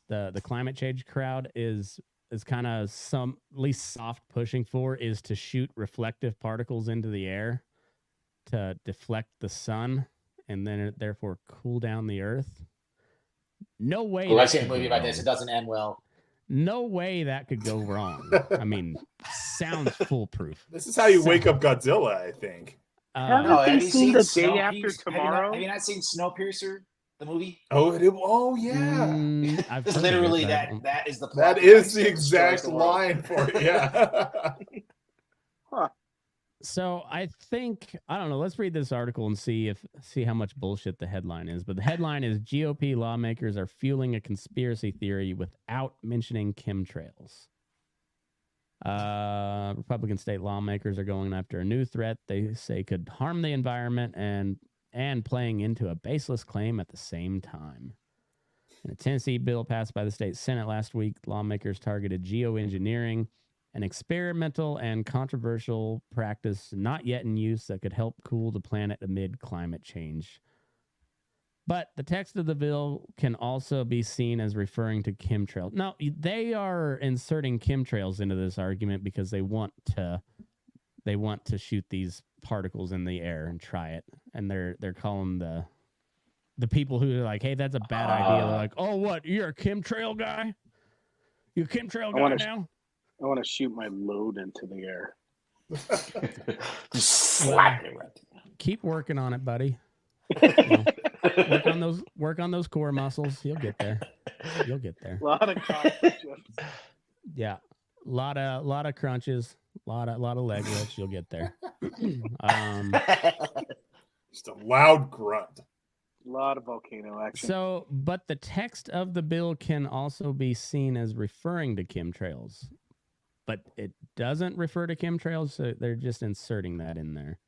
the climate change crowd is kind of at least soft pushing for is to shoot reflective particles into the air to deflect the sun and then it therefore cool down the earth. No way. Oh, that I've seen a could movie go about this. wrong. It doesn't end well. No way that could go wrong. I mean, sounds foolproof. This is how you wake up Godzilla, I think. Haven't No, they have you seen seen The Day After Snowpiercer? Tomorrow? Have you not seen Snowpiercer, the movie? Oh yeah. I've It's heard of literally it, that. but That is the plot That is device the that destroys exact the world. line for it. Yeah. So I think I don't know. Let's read this article and see how much bullshit the headline is. But the headline is GOP lawmakers are fueling a conspiracy theory without mentioning chemtrails. Republican state lawmakers are going after a new threat they say could harm the environment and playing into a baseless claim at the same time. In a Tennessee bill passed by the state Senate last week, lawmakers targeted geoengineering, an experimental and controversial practice not yet in use that could help cool the planet amid climate change. But the text of the bill can also be seen as referring to chemtrails. Now, they are inserting chemtrails into this argument because they want to shoot these particles in the air and try it. And they're calling the people who are like, hey, that's a bad idea. They're like, oh, what? You're a chemtrail guy? You a chemtrail guy now? I want to shoot my load into the air. Just slap it right there. Keep working on it, buddy. Work on those core muscles. You'll get there. You'll get there. A lot of conflict. Yeah. Lot of crunches, lot of leg lifts. You'll get there. Just a loud grunt. A lot of volcano action. So, but the text of the bill can also be seen as referring to chemtrails, but it doesn't refer to chemtrails. So they're just inserting that in there.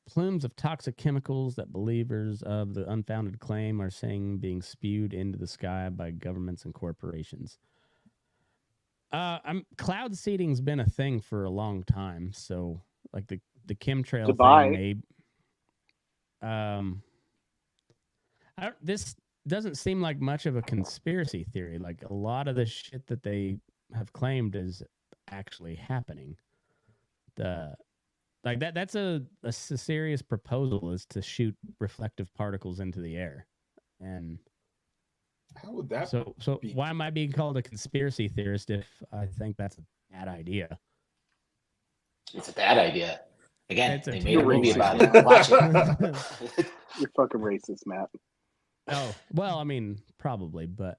Plumes of toxic chemicals that believers of the unfounded claim are saying being spewed into the sky by governments and corporations. Cloud seeding's been a thing for a long time. So like the chemtrail thing this doesn't seem like much of a conspiracy theory. Like a lot of the shit that they have claimed is actually happening. That's a serious proposal, is to shoot reflective particles into the air. And how would that so be? Why am I being called a conspiracy theorist if I think that's a bad idea? It's a bad idea. Again, It's a they made a terrible movie about idea. it. Watch it. You're fucking racist, Matt. Oh, well, I mean, probably, but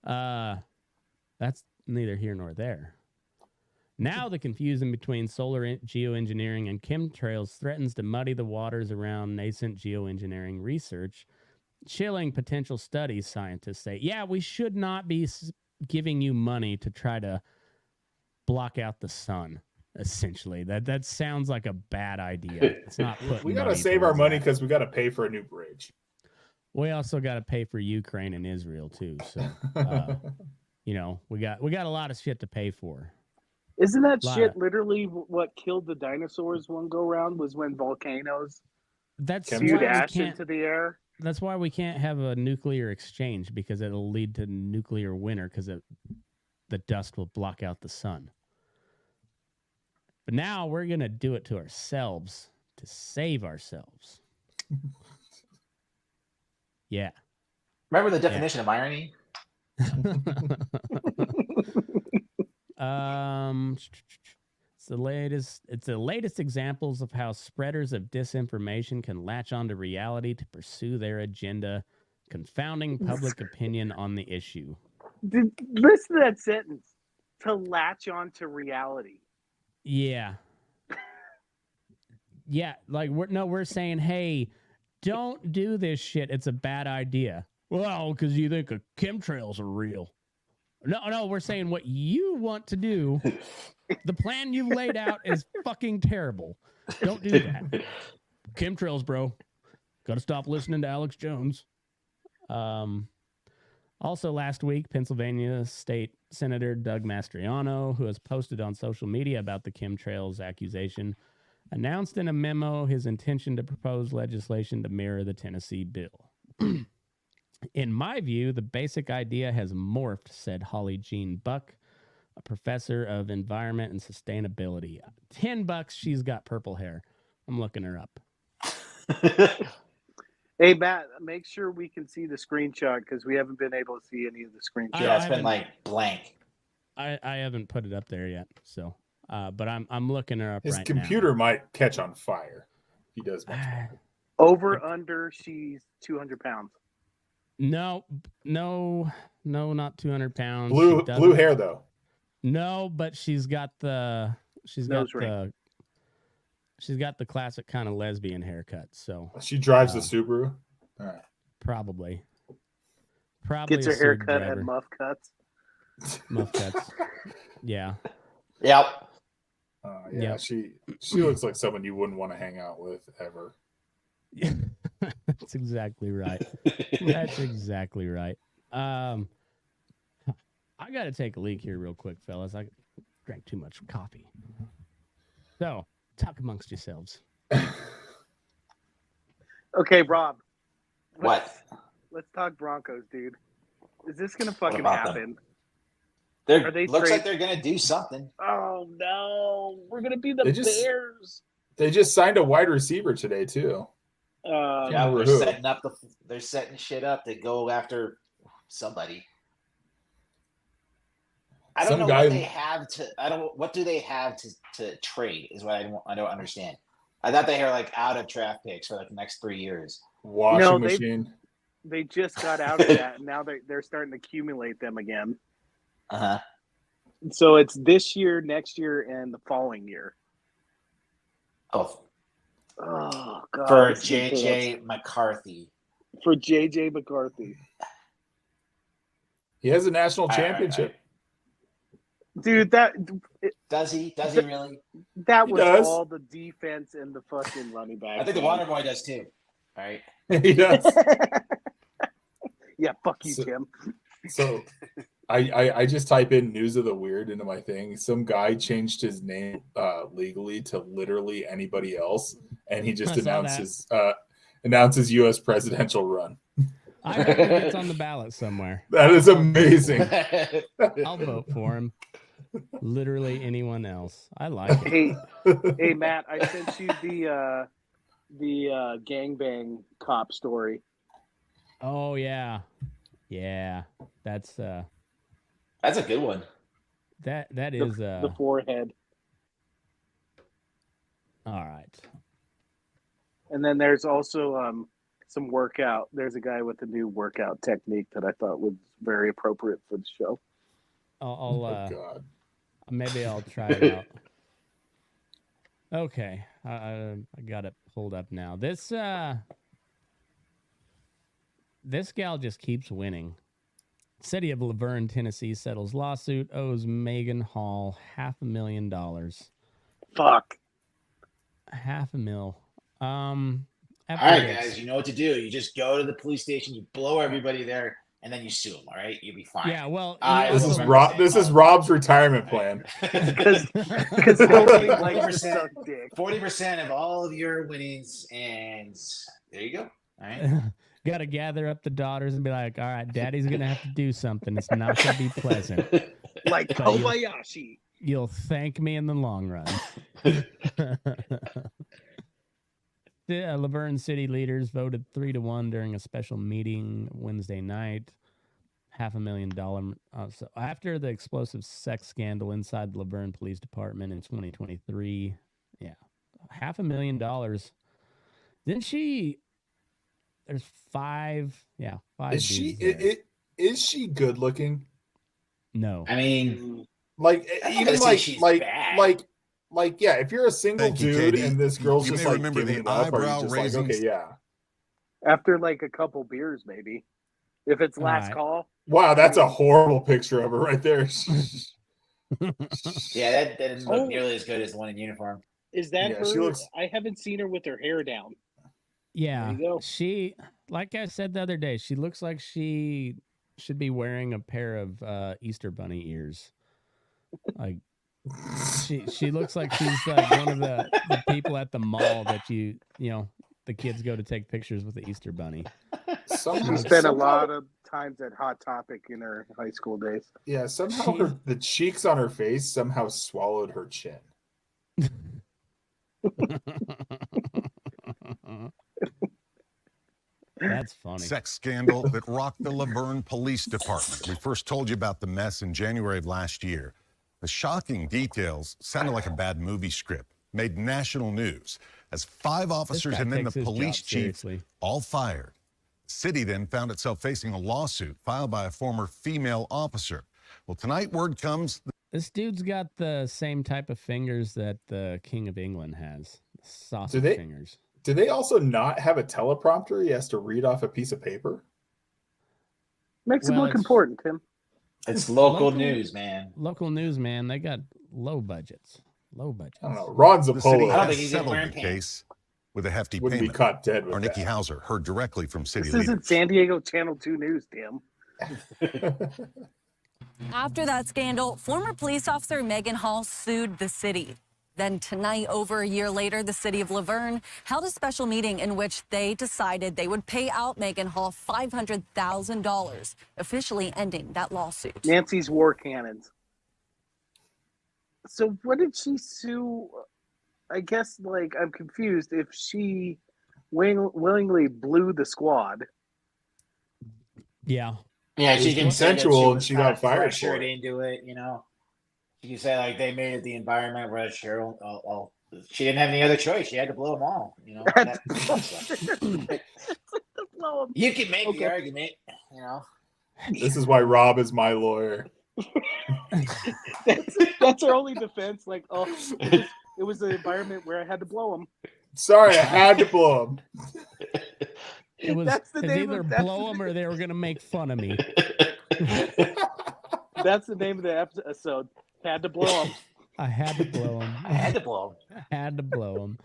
that's neither here nor there. Now the confusion between geoengineering and chemtrails threatens to muddy the waters around nascent geoengineering research, chilling potential studies, scientists say. Yeah, we should not be giving you money to try to block out the sun, essentially. That sounds like a bad idea. It's not putting We got to money save our towards money that. because we got to pay for a new bridge. We also got to pay for Ukraine and Israel too. So, you know, we got a lot of shit to pay for. Isn't that shit literally what killed the dinosaurs one go round? Was when volcanoes spewed ash into the air. That's why we can't have a nuclear exchange, because it'll lead to nuclear winter, because the dust will block out the sun. But now we're gonna do it to ourselves to save ourselves. Yeah. Remember the definition of irony? It's the latest examples of how spreaders of disinformation can latch onto reality to pursue their agenda, confounding public opinion on the issue. Listen to that sentence. To latch onto reality. Yeah. Yeah, like we're saying, hey, don't do this shit. It's a bad idea. Well, because you think chemtrails are real. No, we're saying what you want to do. The plan you've laid out is fucking terrible. Don't do that. Chemtrails, bro. Got to stop listening to Alex Jones. Also last week, Pennsylvania State Senator Doug Mastriano, who has posted on social media about the chemtrails accusation, announced in a memo his intention to propose legislation to mirror the Tennessee bill. In my view, the basic idea has morphed, said Holly Jean Buck, a professor of environment and sustainability. $10, she's got purple hair. I'm looking her up. Hey, Matt, make sure we can see the screenshot, because we haven't been able to see any of the screenshots. Yeah, it's been like blank. I haven't put it up there yet, so but I'm looking her up His right computer now. might catch on fire. He does much better. Over, under, she's 200 pounds. No, not 200 pounds. Blue hair though. No, but she's got the classic kind of lesbian haircut. So she drives the Subaru. All right. Probably Gets her hair cut driver. at muff cuts. Muff cuts. Yeah. Yep. Yeah. She looks like someone you wouldn't want to hang out with ever. That's exactly right. That's exactly right. I got to take a leak here real quick, fellas. I drank too much coffee. So, talk amongst yourselves. Okay, Rob. What? Let's talk Broncos, dude. Is this going to fucking happen? Looks like they're going to do something. Oh, no. We're going to be the Bears. They just signed a wide receiver today, too. Yeah, they're setting shit up to go after somebody. I don't know what they have to. What do they have to trade? Is what I don't understand. I thought they were like out of draft picks for like the next 3 years. Washing machine. They just got out of that, and now they're starting to accumulate them again. So it's this year, next year, and the following year. Oh God! For JJ McCarthy. For JJ McCarthy. He has a national championship. Dude, does he really? That was all the defense and the fucking running back. I think the Water Boy does too. All right. He does. Yeah, fuck you, Tim. So I just type in news of the weird into my thing. Some guy changed his name legally to literally anybody else, and he just announces U.S. presidential run. I hope he gets on the ballot somewhere. That is amazing. I'll vote for him. Literally anyone else. I like it. Hey, Matt, I sent you the gangbang cop story. Oh yeah. That's a good one. That is the forehead. All right. And then there's also some workout. There's a guy with a new workout technique that I thought was very appropriate for the show. Maybe I'll try it out. Okay, I got it pulled up now. This gal just keeps winning. City of Laverne, Tennessee settles lawsuit, owes Megan Hall $500,000. Fuck. $500,000. All right, guys, you know what to do. You just go to the police station, you blow everybody there, and then you sue them. All right, you'll be fine. Yeah, well, This is Rob's retirement plan. Because 40% of all of your winnings, and there you go. All right. Got to gather up the daughters and be like, all right, daddy's going to have to do something. It's not going to be pleasant. Like Kobayashi. You'll thank me in the long run. The Laverne City leaders voted 3-1 during a special meeting Wednesday night. $500,000. So after the explosive sex scandal inside the Laverne Police Department in 2023, yeah, $500,000. Then she... There's five. Is she good looking? No. I mean, like even bad. like yeah. If you're a single dude and this girl's just like remember giving the it up, are you eyebrow just like, raising. okay, yeah. After like a couple beers, maybe. If it's last call. Wow, that's a horrible picture of her right there. Yeah, that doesn't look nearly as good as the one in uniform. Is that Yeah, her? she looks- I haven't seen her with her hair down. Yeah, There you go. she, like I said the other day, she looks like she should be wearing a pair of Easter bunny ears. Like she looks like she's like one of the people at the mall that you know the kids go to take pictures with the Easter bunny. She spent a lot of times at Hot Topic in her high school days. Yeah, somehow the cheeks on her face somehow swallowed her chin. That's funny. Sex scandal that rocked the Laverne Police Department. We first told you about the mess in January of last year. The shocking details sounded like a bad movie script, made national news, as 5 officers and then the police chief all fired. The city then found itself facing a lawsuit filed by a former female officer. Well, tonight word comes. This dude's got the same type of fingers that the King of England has. Sausage fingers. Do they also not have a teleprompter? He has to read off a piece of paper. Makes it look important, Tim. It's local news, man. Local news, man. They got low budgets. I don't know. Ron The city Zapolo has settled the case with a hefty wouldn't payment. be caught dead with Or Nikki that. Hauser heard directly from city This leaders. isn't San Diego Channel 2 News, Tim. After that scandal, former police officer Megan Hall sued the city. Then tonight, over a year later, the city of Laverne held a special meeting in which they decided they would pay out Megan Hall $500,000, officially ending that lawsuit. Nancy's war cannons. So what did she sue? I guess, like, I'm confused. If she willingly blew the squad. Yeah. Yeah, she can say that consensual and was she kind got of fired for pressured it. into it, you know. She can say like they made it the environment where sure, she didn't have any other choice. She had to blow them all, you know. You can make the argument, you know. This is why Rob is my lawyer. That's her only defense. Like, oh, it was the environment where I had to blow them. Sorry, I had to blow him. It was That's the name either of- that's blow the them or they were going to make fun of me. That's the name of the episode. Had to blow them. I had to blow them. I had to blow them. I had to blow them.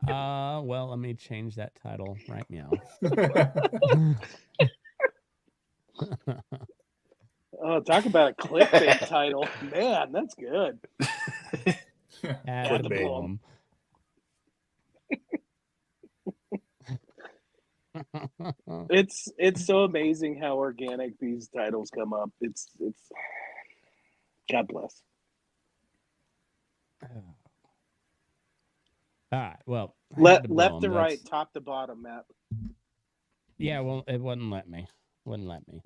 Well, let me change that title right now. Oh, talk about a clickbait title. Man, that's good. Had to Clickbait. blow 'em. It's so amazing how organic these titles come up. It's God bless. All right. Well, I had to blow Left 'em. to right, That's- top to bottom, Matt. Yeah, well, it wouldn't let me. Wouldn't let me.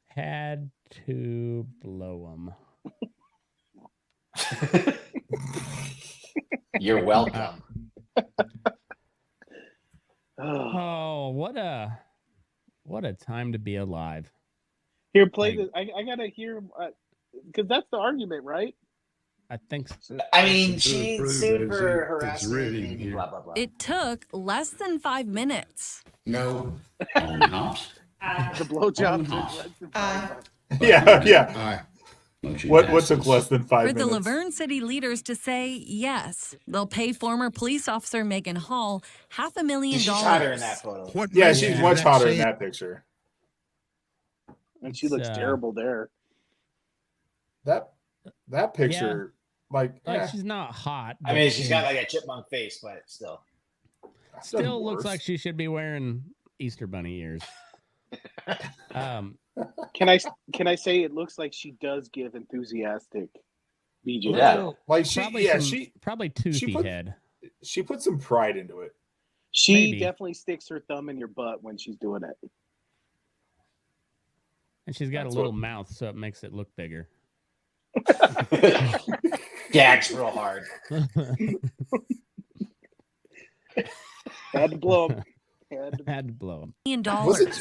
Had to blow them. You're welcome. Oh, what a time to be alive. Here, play this. I gotta hear. because that's the argument, right? I think so. I mean, she sued for harassment and blah, blah, blah. It took less than 5 minutes. No. All not. The blowjob took less than 5 minutes. Yeah. What took less than 5 For minutes? the Laverne City leaders to say yes, they'll pay former police officer Megan Hall $500,000. She's hotter in that photo. Yeah, she's much hotter in that picture. And she looks terrible there. That picture, she's not hot. I mean, she's got like a chipmunk face, but still. Still looks like she should be wearing Easter Bunny ears. Can I say it looks like she does give enthusiastic BJ? Yeah, like probably toothy head. She put some pride into it. She definitely sticks her thumb in your butt when she's doing it. And she's got a little mouth, so it makes it look bigger. Gags real hard. Had to blow him. Had to blow him.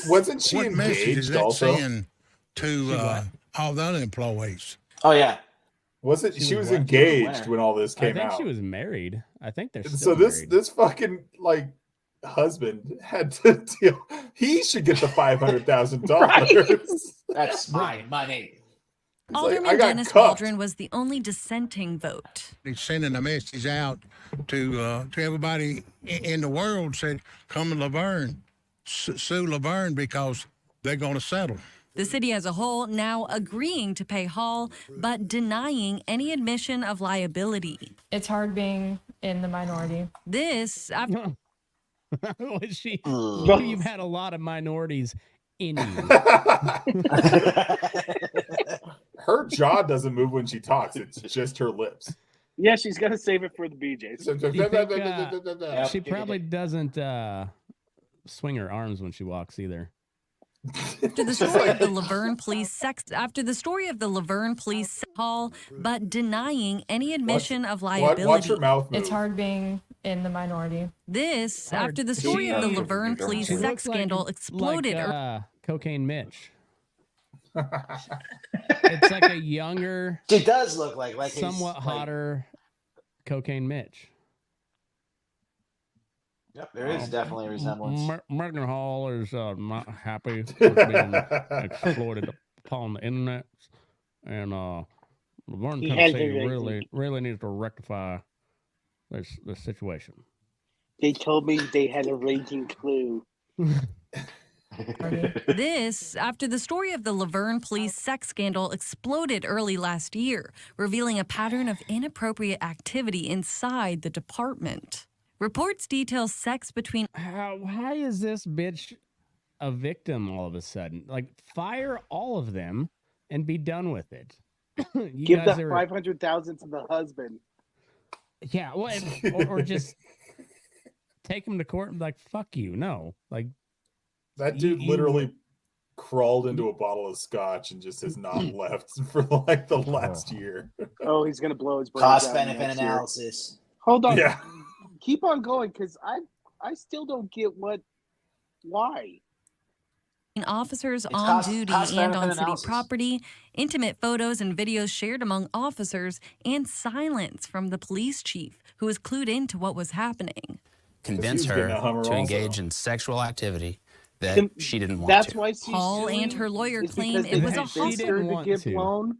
Wasn't she what message is engaged that also? saying to all the other employees? Oh yeah. Wasn't she was engaged when all this came out? I think she was married. I think they're So still this married. this fucking husband had to deal. He should get the $500,000. That's my money. Alderman Dennis Waldron was the only dissenting vote. He's sending a message out to everybody in the world, said, come to Laverne, sue Laverne because they're going to settle. The city as a whole now agreeing to pay Hall, but denying any admission of liability. It's hard being in the minority. This after You've had a lot of minorities in you. Her jaw doesn't move when she talks. It's just her lips. Yeah, she's got to save it for the BJs. She probably doesn't swing her arms when she walks either. After the story of the Laverne Police Hall, but denying any admission of liability. Watch her mouth move. It's hard being in the minority. This after the story of the Laverne Police sex scandal exploded. Cocaine Mitch. It's like a younger. She does look like somewhat hotter Cocaine Mitch. Yep, there is definitely a resemblance. Megan Hall is not happy with being exploited upon the internet, and Laverne, Tennessee really needs to rectify this situation. They told me they had a raging clue. This after the story of the Laverne Police sex scandal exploded early last year, revealing a pattern of inappropriate activity inside the department. Reports detail sex between. Why is this bitch a victim all of a sudden? Like, fire all of them and be done with it. Give the $500,000 to the husband. Yeah, well, or just take him to court and be like, fuck you. No, like that dude literally crawled into a bottle of scotch and just has not left for like the last year. Oh, he's gonna blow his brains Cost benefit analysis. Hold on. Yeah. Keep on going, because I still don't get why. Officers on duty and on city property, intimate photos and videos shared among officers, and silence from the police chief, who was clued into what was happening. Convince her to engage in sexual activity that she didn't want That's to. why she's Hall and her lawyer claim it was a hostile. to give loan.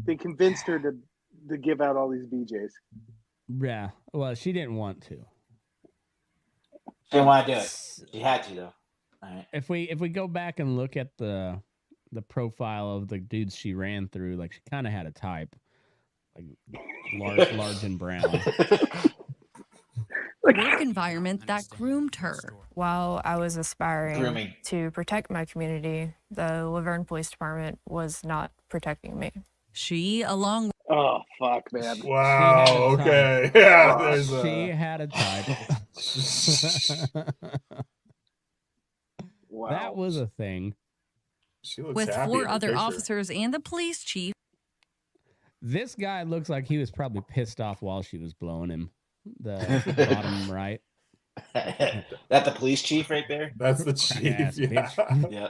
They convinced her to give out all these BJs. Yeah, well, she didn't want to. She didn't want to do it. She had to, though. All right. If we go back and look at the profile of the dudes she ran through, like she kind of had a type, like large and brown. Work environment that groomed her. While I was aspiring to protect my community, the Laverne Police Department was not protecting me. She, along. Oh fuck, man! Wow. Okay. Yeah. She had a type. Wow. That was a thing. She looks with happy 4 in the other picture. officers and the police chief. This guy looks like he was probably pissed off while she was blowing him. The bottom right. That the police chief right there? That's the chief. Ass Yeah. Yeah.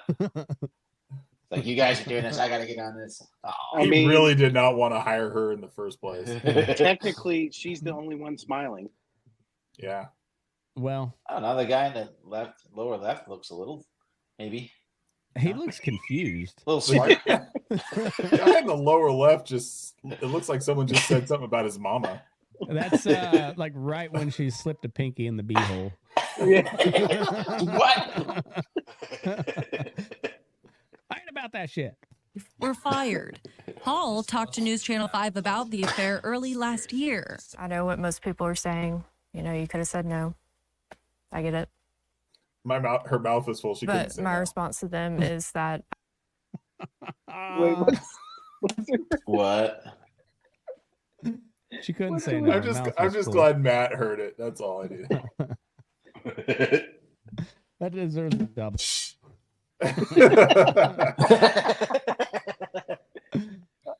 Like, you guys are doing this, I got to get on this. Oh. He really did not want to hire her in the first place. Technically, she's the only one smiling. Yeah. Well, I don't know. The guy in the lower left looks a little, maybe. He looks confused. A little smart. The guy in the lower left it looks like someone just said something about his mama. That's like right when she slipped a pinky in the beehole. What? I ain't about that shit. Were fired. Hall talked to News Channel 5 about the affair early last year. I know what most people are saying. You know, you could have said no. I get it. Her mouth was full. She couldn't But say my no. response to them is that. Wait, what? She couldn't say no. I'm just glad Matt heard it. That's all I need. That deserves a double.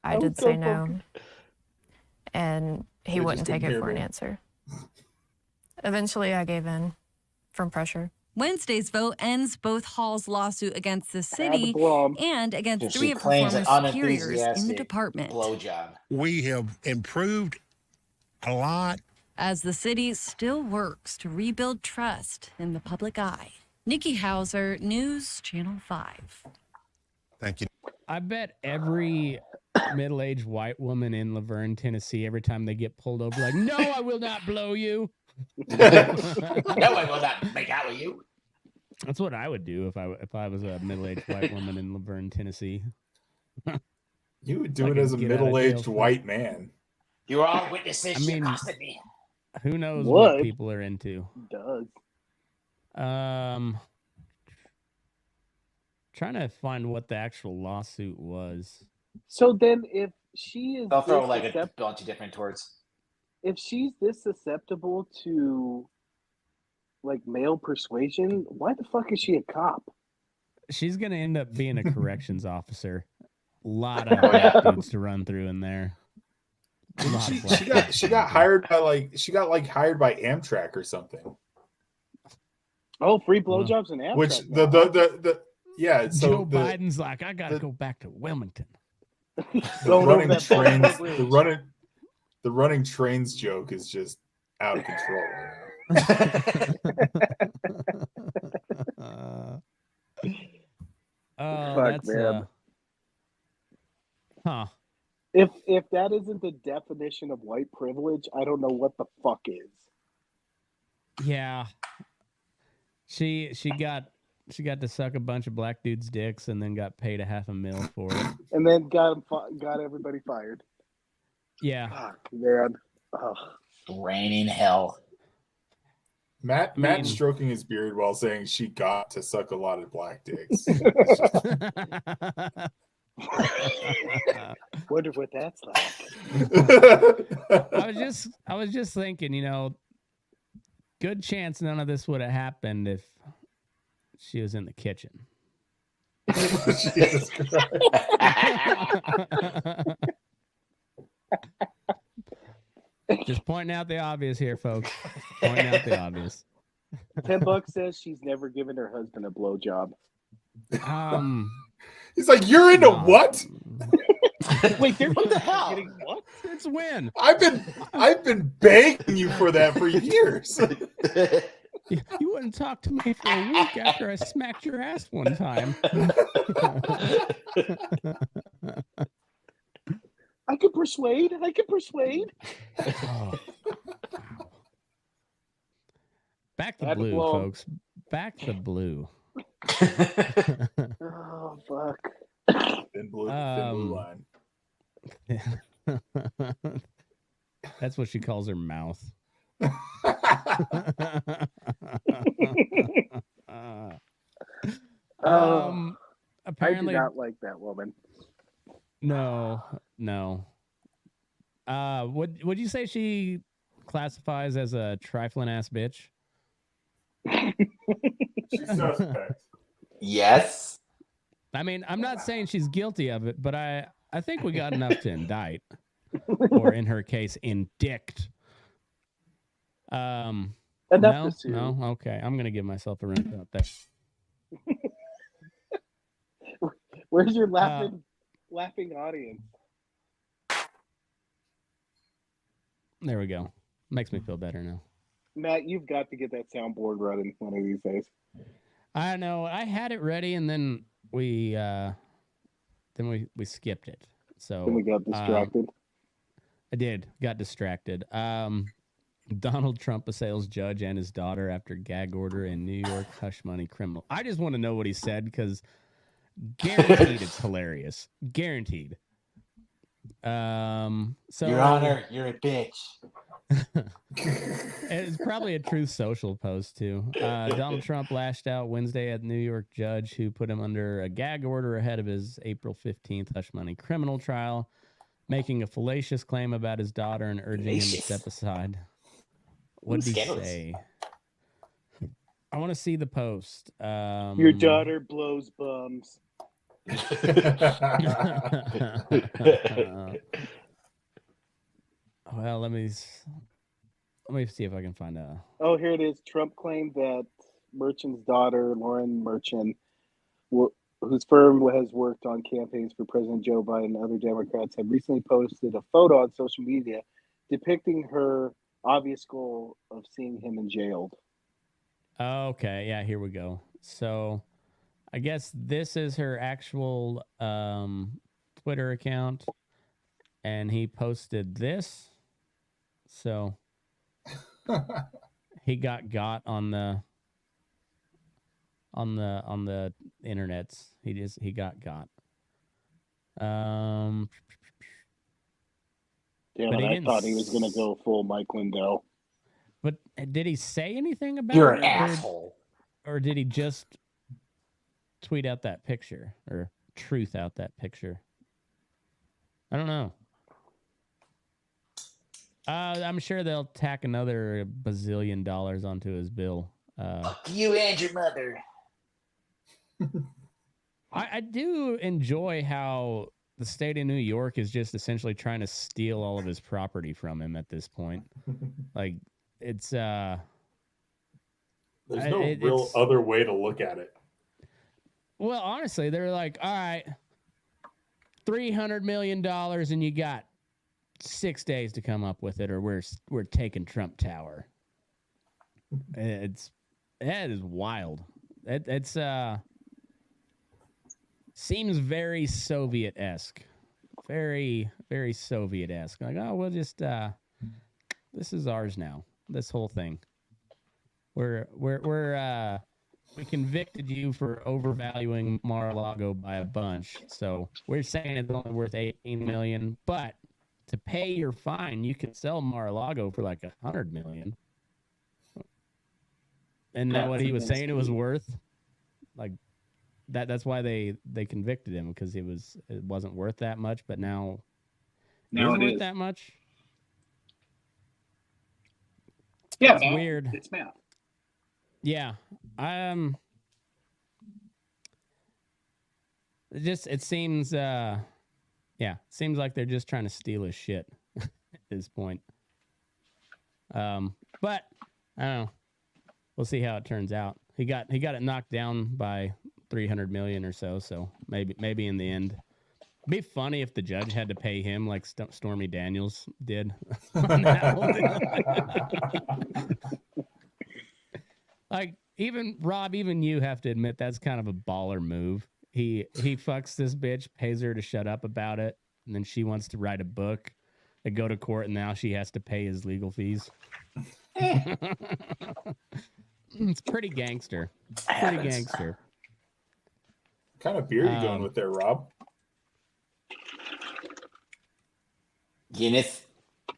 I did say no. And he wouldn't take it for an answer. Eventually, I gave in from pressure. Wednesday's vote ends both Hall's lawsuit against the city and against She three of her claims former an superiors in the unenthusiastic department. blowjob. We have improved a lot. As the city still works to rebuild trust in the public eye. Nikki Hauser, News Channel 5. Thank you. I bet every middle-aged white woman in Laverne, Tennessee, every time they get pulled over, like, no, I will not blow you. No, I will not make out with you. That's what I would do if I was a middle-aged white woman in Laverne, Tennessee. You would do it as a middle-aged white man. You're all witnesses. I mean, you accosted me. Who knows what people are into? Doug. Trying to find what the actual lawsuit was. So then, if she is, I'll throw like a bunch of different towards. If she's this susceptible to like male persuasion, why the fuck is she a cop? She's gonna end up being a corrections officer. A lot of dudes to run through in there. She got hired by hired by Amtrak or something. Oh, free blowjobs and Amtrak. Which so Joe Biden's like, I gotta go back to Wilmington. The running trains joke is just out of control right now. Fuck, man. Huh. If that isn't the definition of white privilege, I don't know what the fuck is. Yeah. She got to suck a bunch of black dudes' dicks and then got paid $500,000 for it. And then got everybody fired. Yeah. Fuck, man. Oh. Raining hell. Matt stroking his beard while saying she got to suck a lot of black dicks. Wonder what that's like. I was just thinking, good chance none of this would have happened if she was in the kitchen. Jesus Christ. Just pointing out the obvious here, folks. Pointing out the obvious. $10 says she's never given her husband a blowjob. He's like, you're into what? Wait, what the hell? What? Since when? I've been begging you for that for years. You wouldn't talk to me for a week after I smacked your ass one time. I could persuade. Oh. Back the Had to blue, blow 'em. folks. Back the blue. Oh, fuck. Thin blue line. That's what she calls her mouth. Apparently, I do not like that woman. No. Would you say she classifies as a trifling ass bitch? She's suspect. Yes. I mean, I'm not saying she's guilty of it, but I think we got enough to indict, or in her case, indict. Enough No, to sue. no, okay. I'm gonna give myself a run out there. Where's your laughing audience? There we go. Makes me feel better now. Matt, you've got to get that soundboard running one of these days. I know. I had it ready, and then we skipped it. So Then we got distracted. I did. Got distracted. Donald Trump assails judge and his daughter after gag order in New York hush money criminal. I just want to know what he said because guaranteed it's hilarious. Guaranteed. So Your Honor, you're a bitch. It's probably a Truth Social post too. Donald Trump lashed out Wednesday at New York judge who put him under a gag order ahead of his April 15th hush money criminal trial, making a fallacious claim about his daughter and urging him to step aside. What did he say? I want to see the post. Your daughter blows bums. Well, let me see if I can find a. Oh, here it is. Trump claimed that Merchant's daughter, Lauren Merchant, whose firm has worked on campaigns for President Joe Biden and other Democrats, had recently posted a photo on social media depicting her obvious goal of seeing him jailed. Okay, yeah, here we go. So I guess this is her actual Twitter account, and he posted this. So he got on the internets. He got. Damn it, I thought he was gonna go full Mike Lindell. But did he say anything about You're it? an asshole. Or did he just tweet out that picture or truth out that picture? I don't know. I'm sure they'll tack another bazillion dollars onto his bill. You and your mother. I do enjoy how the state of New York is just essentially trying to steal all of his property from him at this point. Like, it's there's no real other way to look at it. Well, honestly, they're like, all right, $300 million and you got 6 days to come up with it, or we're taking Trump Tower. That is wild. It's seems very Soviet-esque. Very, very Soviet-esque. Like, oh, we'll just this is ours now. This whole thing. We convicted you for overvaluing Mar-a-Lago by a bunch. So we're saying it's only worth $18 million, but to pay your fine, you could sell Mar-a-Lago for like $100 million. Isn't that what he was saying it was worth? Like that's why they convicted him, because it wasn't worth that much, but now it is worth that much. Yeah, it's weird. It's math. Yeah. It seems seems like they're just trying to steal his shit at this point. But I don't know. We'll see how it turns out. He got it knocked down by $300 million or so maybe in the end. It'd be funny if the judge had to pay him like Stormy Daniels did on that one. Like, even Rob, even you have to admit that's kind of a baller move. He fucks this bitch, pays her to shut up about it, and then she wants to write a book and go to court, and now she has to pay his legal fees. It's pretty gangster. Pretty gangster. What kind of beer are you going with there, Rob? Guinness.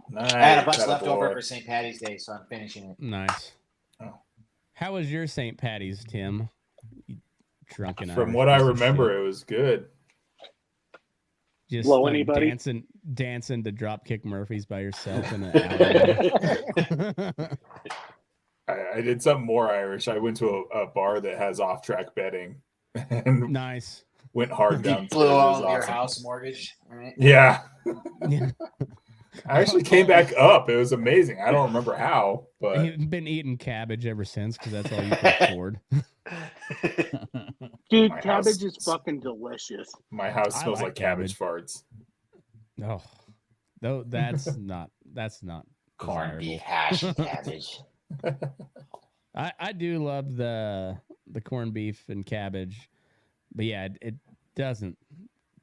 Nice. I had a bunch left over for St. Patty's Day, so I'm finishing it. Nice. Oh. How was your St. Patty's, Tim? You drunken From Irish what I piece of remember, shit. it was good. Just Blow like anybody? dancing to Dropkick Murphys by yourself in an alley. I did something more Irish. I went to a bar that has off-track betting. And nice. Went hard You down. blew all your house mortgage, right? Yeah. Yeah. I actually came back up. It was amazing. I don't remember how, but You've been eating cabbage ever since because that's all you can afford. Dude, My cabbage house- is fucking delicious. My house I smells like like cabbage farts. Oh, no, that's not Corned desirable. beef, hash, and cabbage. I do love the corned beef and cabbage, but yeah, it doesn't.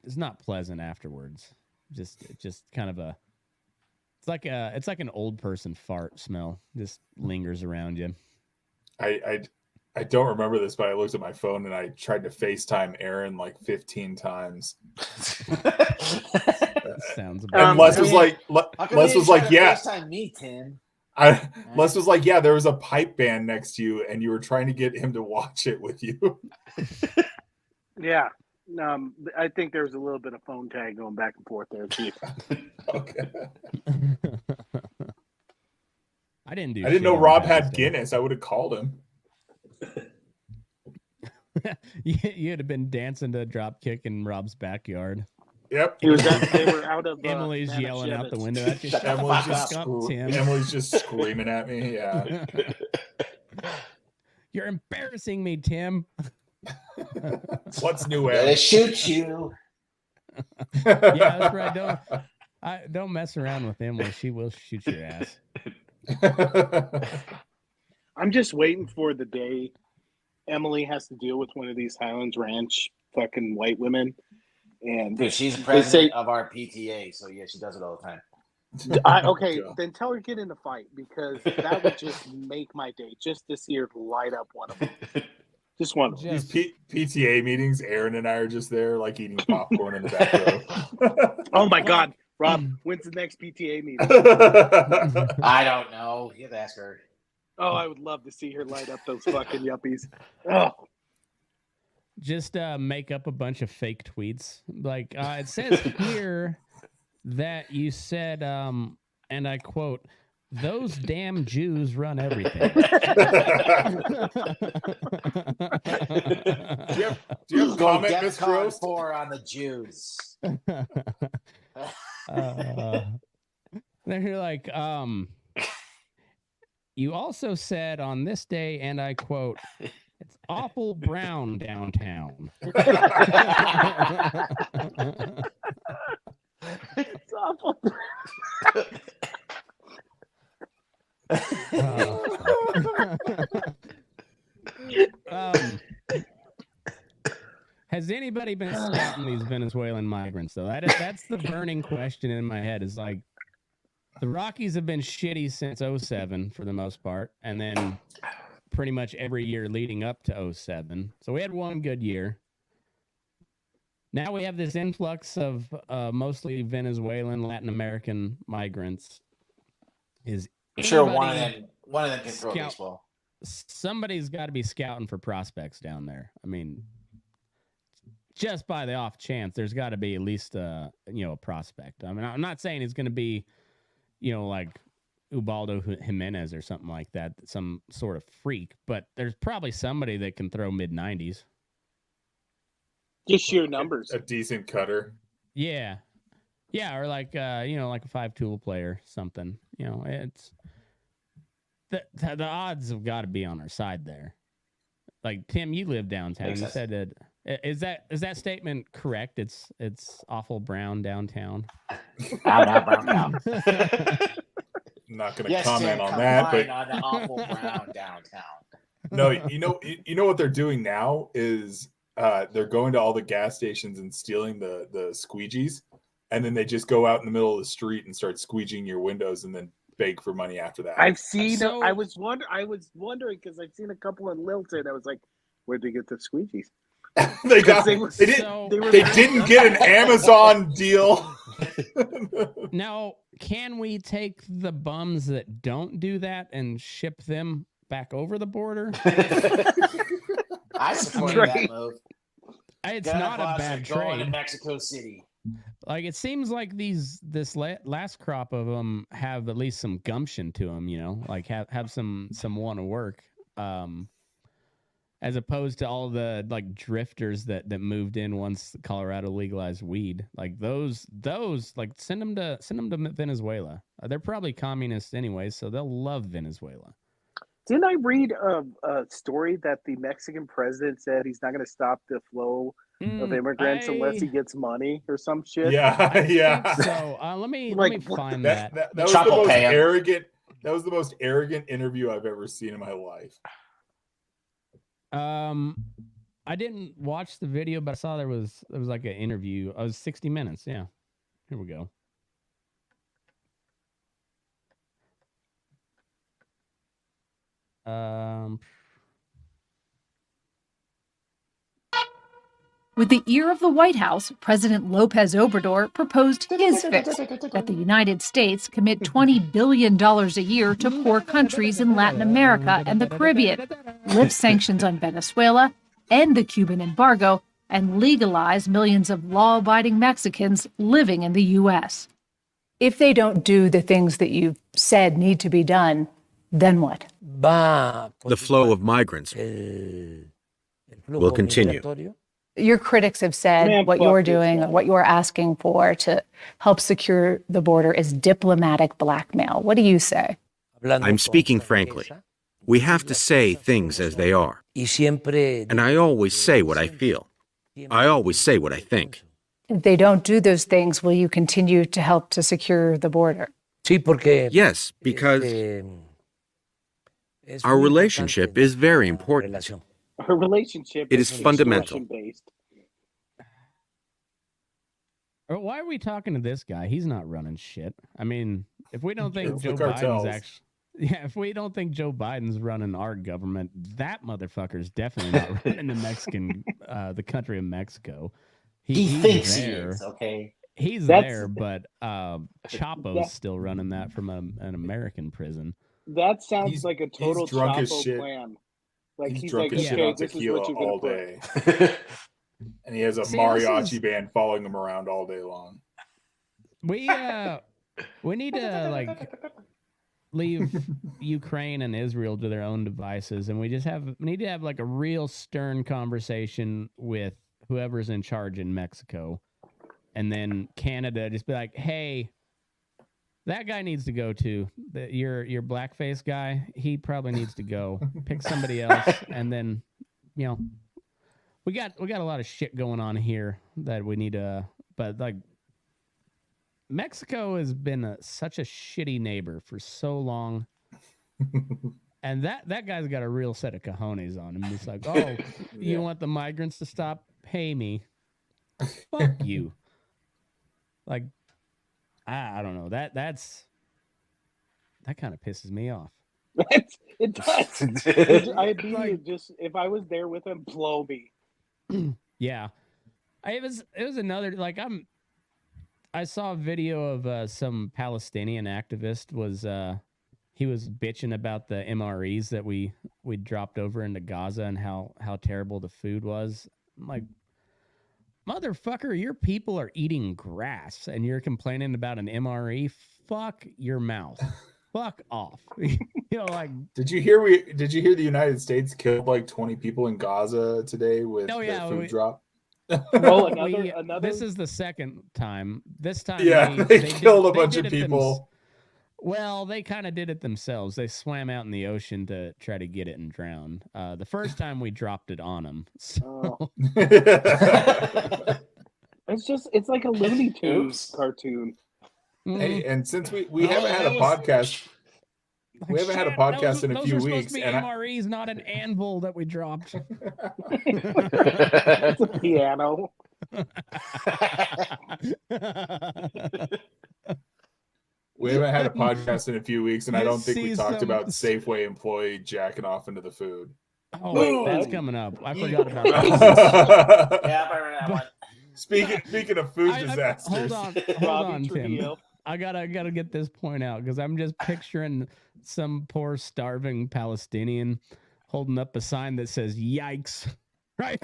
It's not pleasant afterwards. Just kind of it's like an old person fart smell. Just lingers around you. I don't remember this, but I looked at my phone and I tried to FaceTime Aaron like 15 times. That sounds about And Les was like, yeah. FaceTime me, Tim. Les was like, yeah, there was a pipe band next to you, and you were trying to get him to watch it with you. Yeah. I think there was a little bit of phone tag going back and forth there too. Okay. I didn't know Rob had Guinness. I would have called him. You'd have been dancing to a drop kick in Rob's backyard. Yep. They were out of Emily's yelling out the window at you. Emily's just screaming at me. Yeah. You're embarrassing me, Tim. What's new, Gonna shoot you. Yeah, that's right. Don't mess around with Emily. She will shoot your ass. I'm just waiting for the day Emily has to deal with one of these Highlands Ranch fucking white women. And Dude, she's president of our PTA, so yeah, she does it all the time. Okay, then tell her to get in a fight, because that would just make my day, just to see her light up one of them. Just one of them. These PTA meetings, Aaron and I are just there like eating popcorn in the back row. Oh my God, Rob, when's the next PTA meeting? I don't know. You have to ask her. Oh, I would love to see her light up those fucking yuppies. Oh. Just make up a bunch of fake tweets. Like it says here that you said, and I quote, "Those damn Jews run everything." Do you have a comment, Miss Drost? On the Jews. They're like, you also said on this day, and I quote, "It's awful brown downtown." It's awful. Has anybody been scouting these Venezuelan migrants, though? That's the burning question in my head. Is like, the Rockies have been shitty since 2007 for the most part, and then pretty much every year leading up to 2007. So we had one good year. Now we have this influx of mostly Venezuelan, Latin American migrants. I'm sure one of them can throw baseball. Somebody's got to be scouting for prospects down there. I mean, just by the off chance, there's got to be at least a prospect. I mean, I'm not saying it's going to be, like Ubaldo Jimenez or something like that, some sort of freak, but there's probably somebody that can throw mid-90s. Just sheer numbers. A decent cutter. Yeah. Yeah, or like like a 5-tool player, something. It's the odds have got to be on our side there. Like, Tim, you live downtown. You said that. Is that statement correct? It's awful brown downtown. I'm not brown. I'm not going to comment on that, but on the awful brown downtown. No, you know what they're doing now is they're going to all the gas stations and stealing the squeegees, and then they just go out in the middle of the street and start squeegeeing your windows and then beg for money after that. I've seen. I was wondering because I've seen a couple in Lilton. I was like, where'd they get the squeegees? they didn't get an Amazon deal. Now, can we take the bums that don't do that and ship them back over the border? I support that move. It's not a bad trade. Going to Mexico City. Like, it seems like this last crop of them have at least some gumption to them, like have some want to work, as opposed to all the like drifters that moved in once Colorado legalized weed. Like those like send them to Venezuela. They're probably communists anyway, so they'll love Venezuela. Didn't I read a story that the Mexican president said he's not going to stop the flow of immigrants unless he gets money or some shit? Yeah, yeah. So let me find that. That was the most arrogant. That was the most arrogant interview I've ever seen in my life. I didn't watch the video, but I saw there was like an interview. It was 60 Minutes. Yeah, here we go. With the ear of the White House, President Lopez Obrador proposed his fix, that the United States commit $20 billion a year to poor countries in Latin America and the Caribbean, lift sanctions on Venezuela, end the Cuban embargo, and legalize millions of law-abiding Mexicans living in the U.S. If they don't do the things that you've said need to be done, then what? The flow of migrants will continue. Your critics have said what you're doing, what you're asking for to help secure the border is diplomatic blackmail. What do you say? I'm speaking frankly. We have to say things as they are. And I always say what I feel. I always say what I think. If they don't do those things, will you continue to help to secure the border? Yes, because our relationship is very important. Her relationship It is fundamental. Based. Why are we talking to this guy? He's not running shit. I mean, if we don't think Joe cartels. Biden's actually, if we don't think Joe Biden's running our government, that motherfucker's definitely not running the Mexican, the country of Mexico. He thinks he is, okay? He's there, but Chapo's still running that from an American prison. That sounds like a total he's drunk as Chapo shit. plan. Like he's drunk like, as shit okay, on this is tequila what you're all gonna day. put. And he has a mariachi band following him around all day long. We need to like leave Ukraine and Israel to their own devices, and we need to have like a real stern conversation with whoever's in charge in Mexico, and then Canada just be like, hey, that guy needs to go too. Your blackface guy, he probably needs to go. Pick somebody else, and then we got a lot of shit going on here that we need to. But like, Mexico has been such a shitty neighbor for so long, and that guy's got a real set of cojones on him. He's like, oh, you want the migrants to stop? Pay me. Fuck you. Like, I don't know. That kind of pisses me off. It does. I'd be just, if I was there with him, blow me. Yeah, it was another, like, I saw a video of some Palestinian activist he was bitching about the MREs that we dropped over into Gaza and how terrible the food was. I'm like, motherfucker, your people are eating grass and you're complaining about an MRE? Fuck your mouth. Fuck off. Like, Did you hear the United States killed like 20 people in Gaza today with their food drop? Well, another. This is the second time. This time, they killed a bunch of people. Well, they kind of did it themselves. They swam out in the ocean to try to get it and drown. The first time we dropped it on them. So. It's like a Looney Tunes cartoon. Hey, and since we haven't had a podcast, we haven't had a podcast in a few weeks. And MRE's not an anvil that we dropped. It's a piano. We haven't had a podcast in a few weeks, and I don't think we talked about Safeway employee jacking off into the food. Oh, that's coming up. I forgot about that. Yeah, I remember that one. Speaking of food disasters, hold on, Tim. I gotta get this point out because I'm just picturing some poor starving Palestinian holding up a sign that says "Yikes!" Right.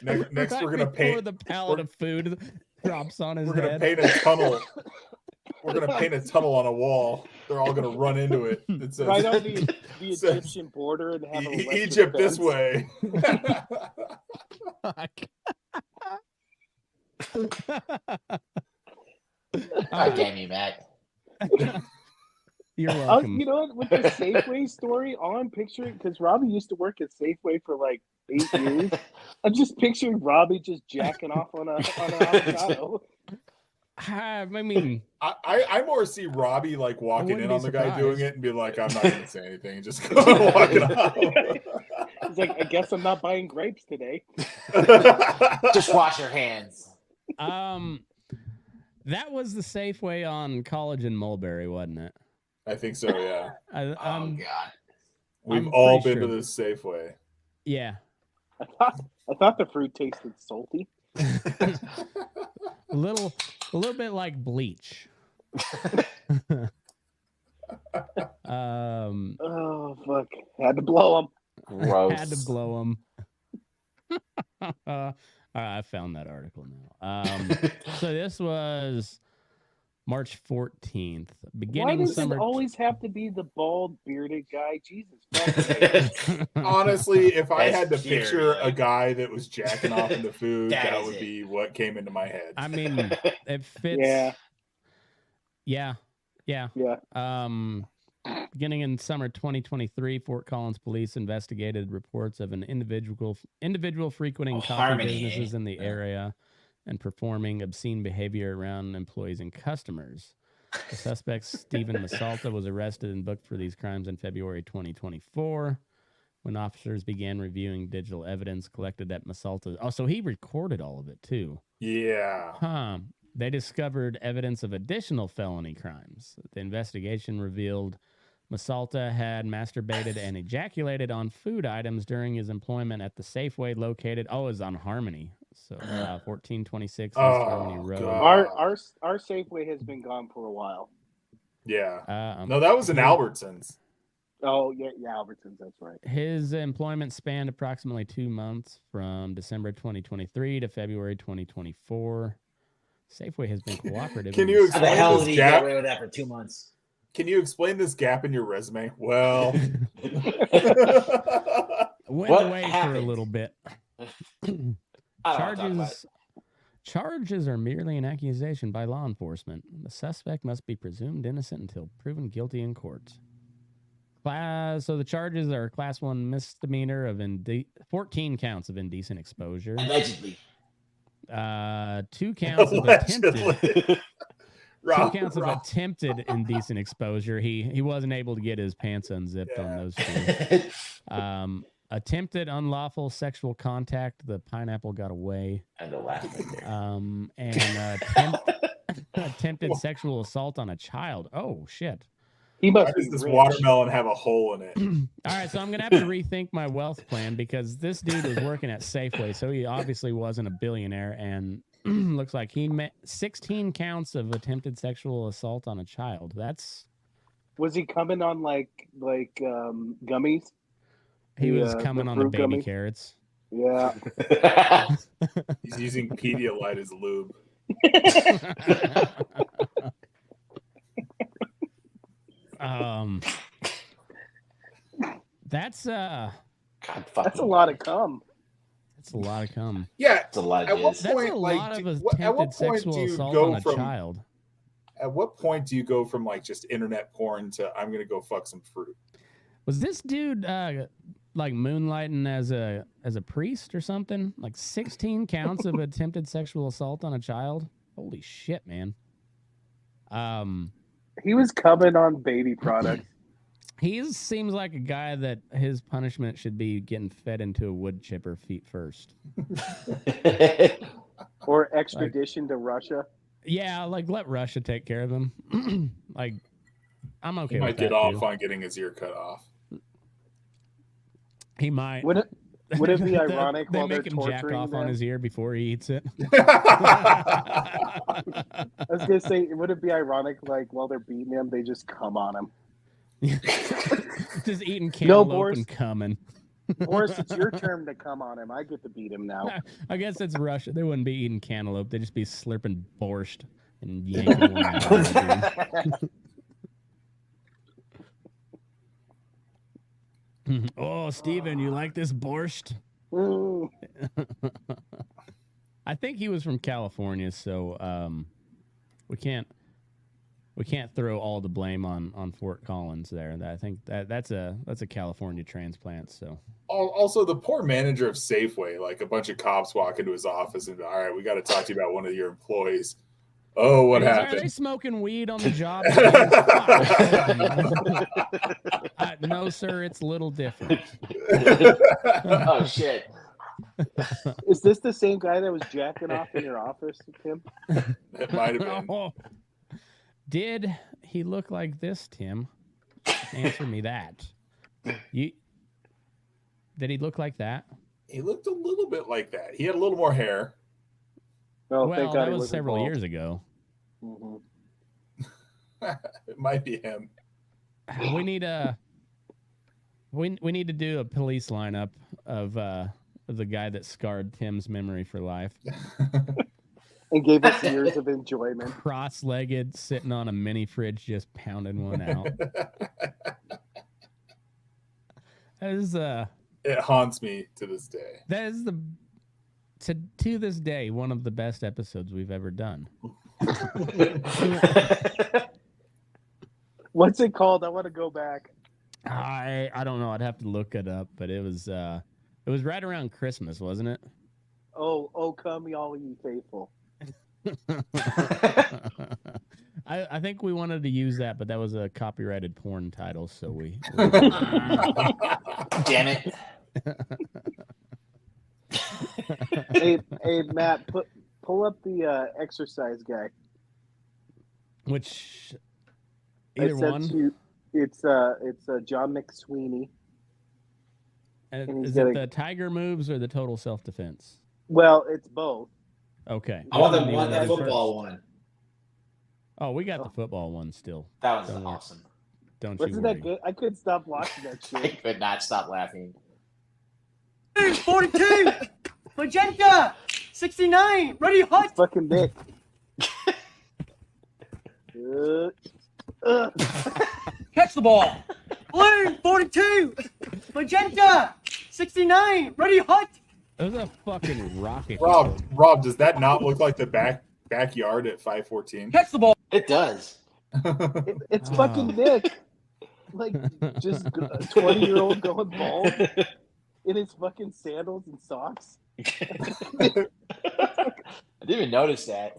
Next, we're gonna paint the pallet of food drops on his head. We're gonna paint a tunnel. We're gonna paint a tunnel on a wall. They're all gonna run into it. It says, right on the Egyptian border and have Egypt this way. God damn you, Matt. You're welcome. You know what? With the Safeway story, all I'm picturing, because Robbie used to work at Safeway for like 8 years. I'm just picturing Robbie just jacking off on an avocado. I mean, I more see Robbie like walking in on the guy doing it and be like, I'm not going to say anything, and just go walking out. He's like, I guess I'm not buying grapes today. Just wash your hands. That was the Safeway on College and Mulberry, wasn't it? I think so, yeah. Oh, God. We've all been to this Safeway. Yeah. I thought the fruit tasted salty. A little bit like bleach. Oh, fuck. Had to blow him. Gross. Had to blow him. I found that article now. So this was March 14th. Why does it always have to be the bald, bearded guy? Jesus. Honestly, if I had to picture a guy that was jacking off into food, that would be what came into my head. I mean, it fits. Yeah. Beginning in summer 2023, Fort Collins police investigated reports of an individual frequenting coffee businesses in the area and performing obscene behavior around employees and customers. The suspect, Stephen Masalta, was arrested and booked for these crimes in February 2024 when officers began reviewing digital evidence collected at Masalta. Oh, so he recorded all of it too. Yeah. They discovered evidence of additional felony crimes. The investigation revealed Masalta had masturbated and ejaculated on food items during his employment at the Safeway located. Oh, it was on Harmony. So 1426 East Harmony Road. Our Safeway has been gone for a while. Yeah. No, that was in Albertsons. Oh, yeah, Albertsons, that's right. His employment spanned approximately 2 months from December 2023 to February 2024. Safeway has been cooperative. Can you explain How the hell this did he gap? get away with that for 2 months? Can you explain this gap in your resume? Well, went away for a little bit. Charges are merely an accusation by law enforcement. The suspect must be presumed innocent until proven guilty in court. So the charges are Class 1 misdemeanor of 14 counts of indecent exposure. Allegedly. 2 counts of attempted. 2 counts of attempted indecent exposure. He wasn't able to get his pants unzipped on those 2. Attempted unlawful sexual contact. The pineapple got away. And the laugh right there. And attempted sexual assault on a child. Oh shit. He must Why be does this rich. watermelon have a hole in it? All right, so I'm gonna have to rethink my wealth plan because this dude was working at Safeway, so he obviously wasn't a billionaire, and looks like he met 16 counts of attempted sexual assault on a child. Was he coming on like gummies? He was coming on the baby gummies? carrots. Yeah. He's using Pedialyte as lube. That's That's a lot of cum. That's a lot of cum. Yeah, It's a lot at of what jizz. That's point, a like, lot of at what attempted point sexual do you assault go on a from child. At what point do you go from like just internet porn to I'm gonna go fuck some fruit? Was this dude like moonlighting as a priest or something? Like 16 counts of attempted sexual assault on a child? Holy shit, man. He was coming on baby products. He seems like a guy that his punishment should be getting fed into a wood chipper feet first. Or extradition to Russia. Yeah, like let Russia take care of him. Like, I'm okay He with might that get off too. on getting his ear cut off. He might. Would it be ironic they while make they're him jack torturing off them? on his ear before he eats it? I was gonna say, would it be ironic, like while they're beating him, they just come on him? Just eating No, cantaloupe Boris. and coming. Boris, it's your turn to come on him. I get to beat him now. I guess it's Russia. They wouldn't be eating cantaloupe. They'd just be slurping borscht and yanking one out of the dude. Oh, Steven, you like this borscht? Mm. I think he was from California, so we can't we can't throw all the blame on Fort Collins there. I think that's a California transplant. So also the poor manager of Safeway, like a bunch of cops walk into his office and, all right, we got to talk to you about one of your employees. Oh, what happened? Are they smoking weed on the job? No, sir, it's a little different. Oh shit. Is this the same guy that was jacking off in your office, Tim? It might have been. Did he look like this, Tim? Answer me that. Did he look like that? He looked a little bit like that. He had a little more hair. Oh, well, that was several years ago. Mm-hmm. It might be him. We need we need to do a police lineup of the guy that scarred Tim's memory for life. And gave us years of enjoyment. Cross-legged, sitting on a mini fridge, just pounding one out. That is it haunts me to this day. That is to this day one of the best episodes we've ever done. What's it called? I want to go back. I don't know. I'd have to look it up, but it was right around Christmas, wasn't it? Oh, come all ye faithful. I think we wanted to use that, but that was a copyrighted porn title, so we Damn it. hey, Matt, pull up the exercise guy. Which either one? It's John McSweeney. And is it the tiger moves or the total self-defense? Well, it's both. Okay. I want the football one. Oh, we got the football one still. That was awesome. Don't Wasn't you worry. that good? I couldn't stop watching that shit. I could not stop laughing. 42, magenta, 69, ready, hot. It's fucking Nick. Catch the ball. Blue, 42, magenta, 69, ready, hot. That was a fucking rocket. Rob, does that not look like the backyard at 514? Catch the ball. It does. It's fucking Nick. Like, just a 20-year-old going bald in his fucking sandals and socks. I didn't even notice that.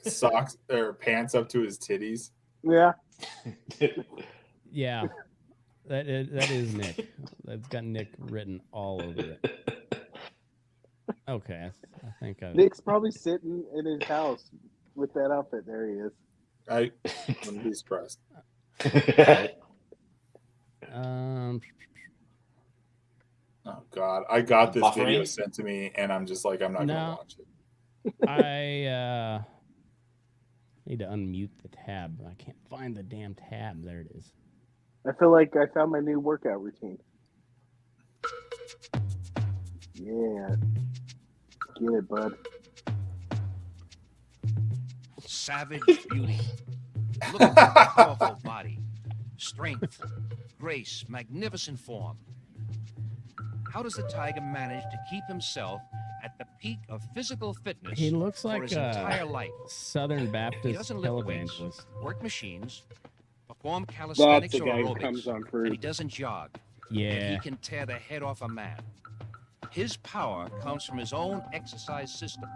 Socks or pants up to his titties. Yeah. Yeah. That is Nick. That's got Nick written all over it. Okay, I think Nick's probably sitting in his house with that outfit. There he is. I'm be surprised. Oh God, I got this video sent to me, and I'm just like, I'm not gonna watch it. I need to unmute the tab. I can't find the damn tab. There it is. I feel like I found my new workout routine. Yeah. Get it, bud. Savage beauty. Look at that powerful body. Strength, grace, magnificent form. How does the tiger manage to keep himself at the peak of physical fitness He looks for like his entire life? Southern He Baptist doesn't lift weights, televangelist. work machines, perform calisthenics That's the or guy who aerobics, comes on and fruit. he doesn't jog. Yeah. And he can tear the head off a man. His power comes from his own exercise system.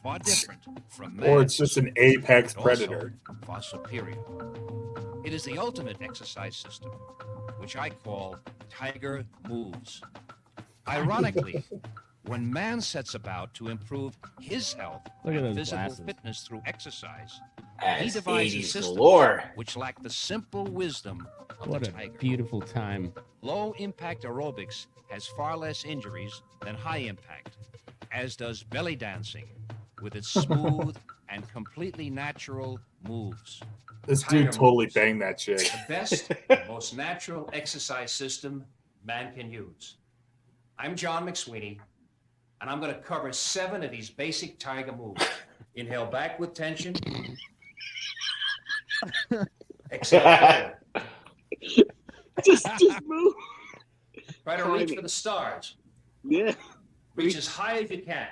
Far different from man. Or it's just an apex but predator. also far superior. It is the ultimate exercise system, which I call Tiger Moves. Ironically, when man sets about to improve his health Look at and those physical glasses. fitness through exercise, As he devised a 80s system galore. which lacked the simple wisdom of What the a tiger. beautiful time. Low impact aerobics has far less injuries than high impact, as does belly dancing with its smooth and completely natural moves. This Tiger dude totally moves. banged that chick. The best, most natural exercise system man can use. I'm John McSweeney, and I'm going to cover 7 of these basic tiger moves. Inhale back with tension. Exhale. Just move. Try to reach for the stars. Yeah. Reach as high as you can.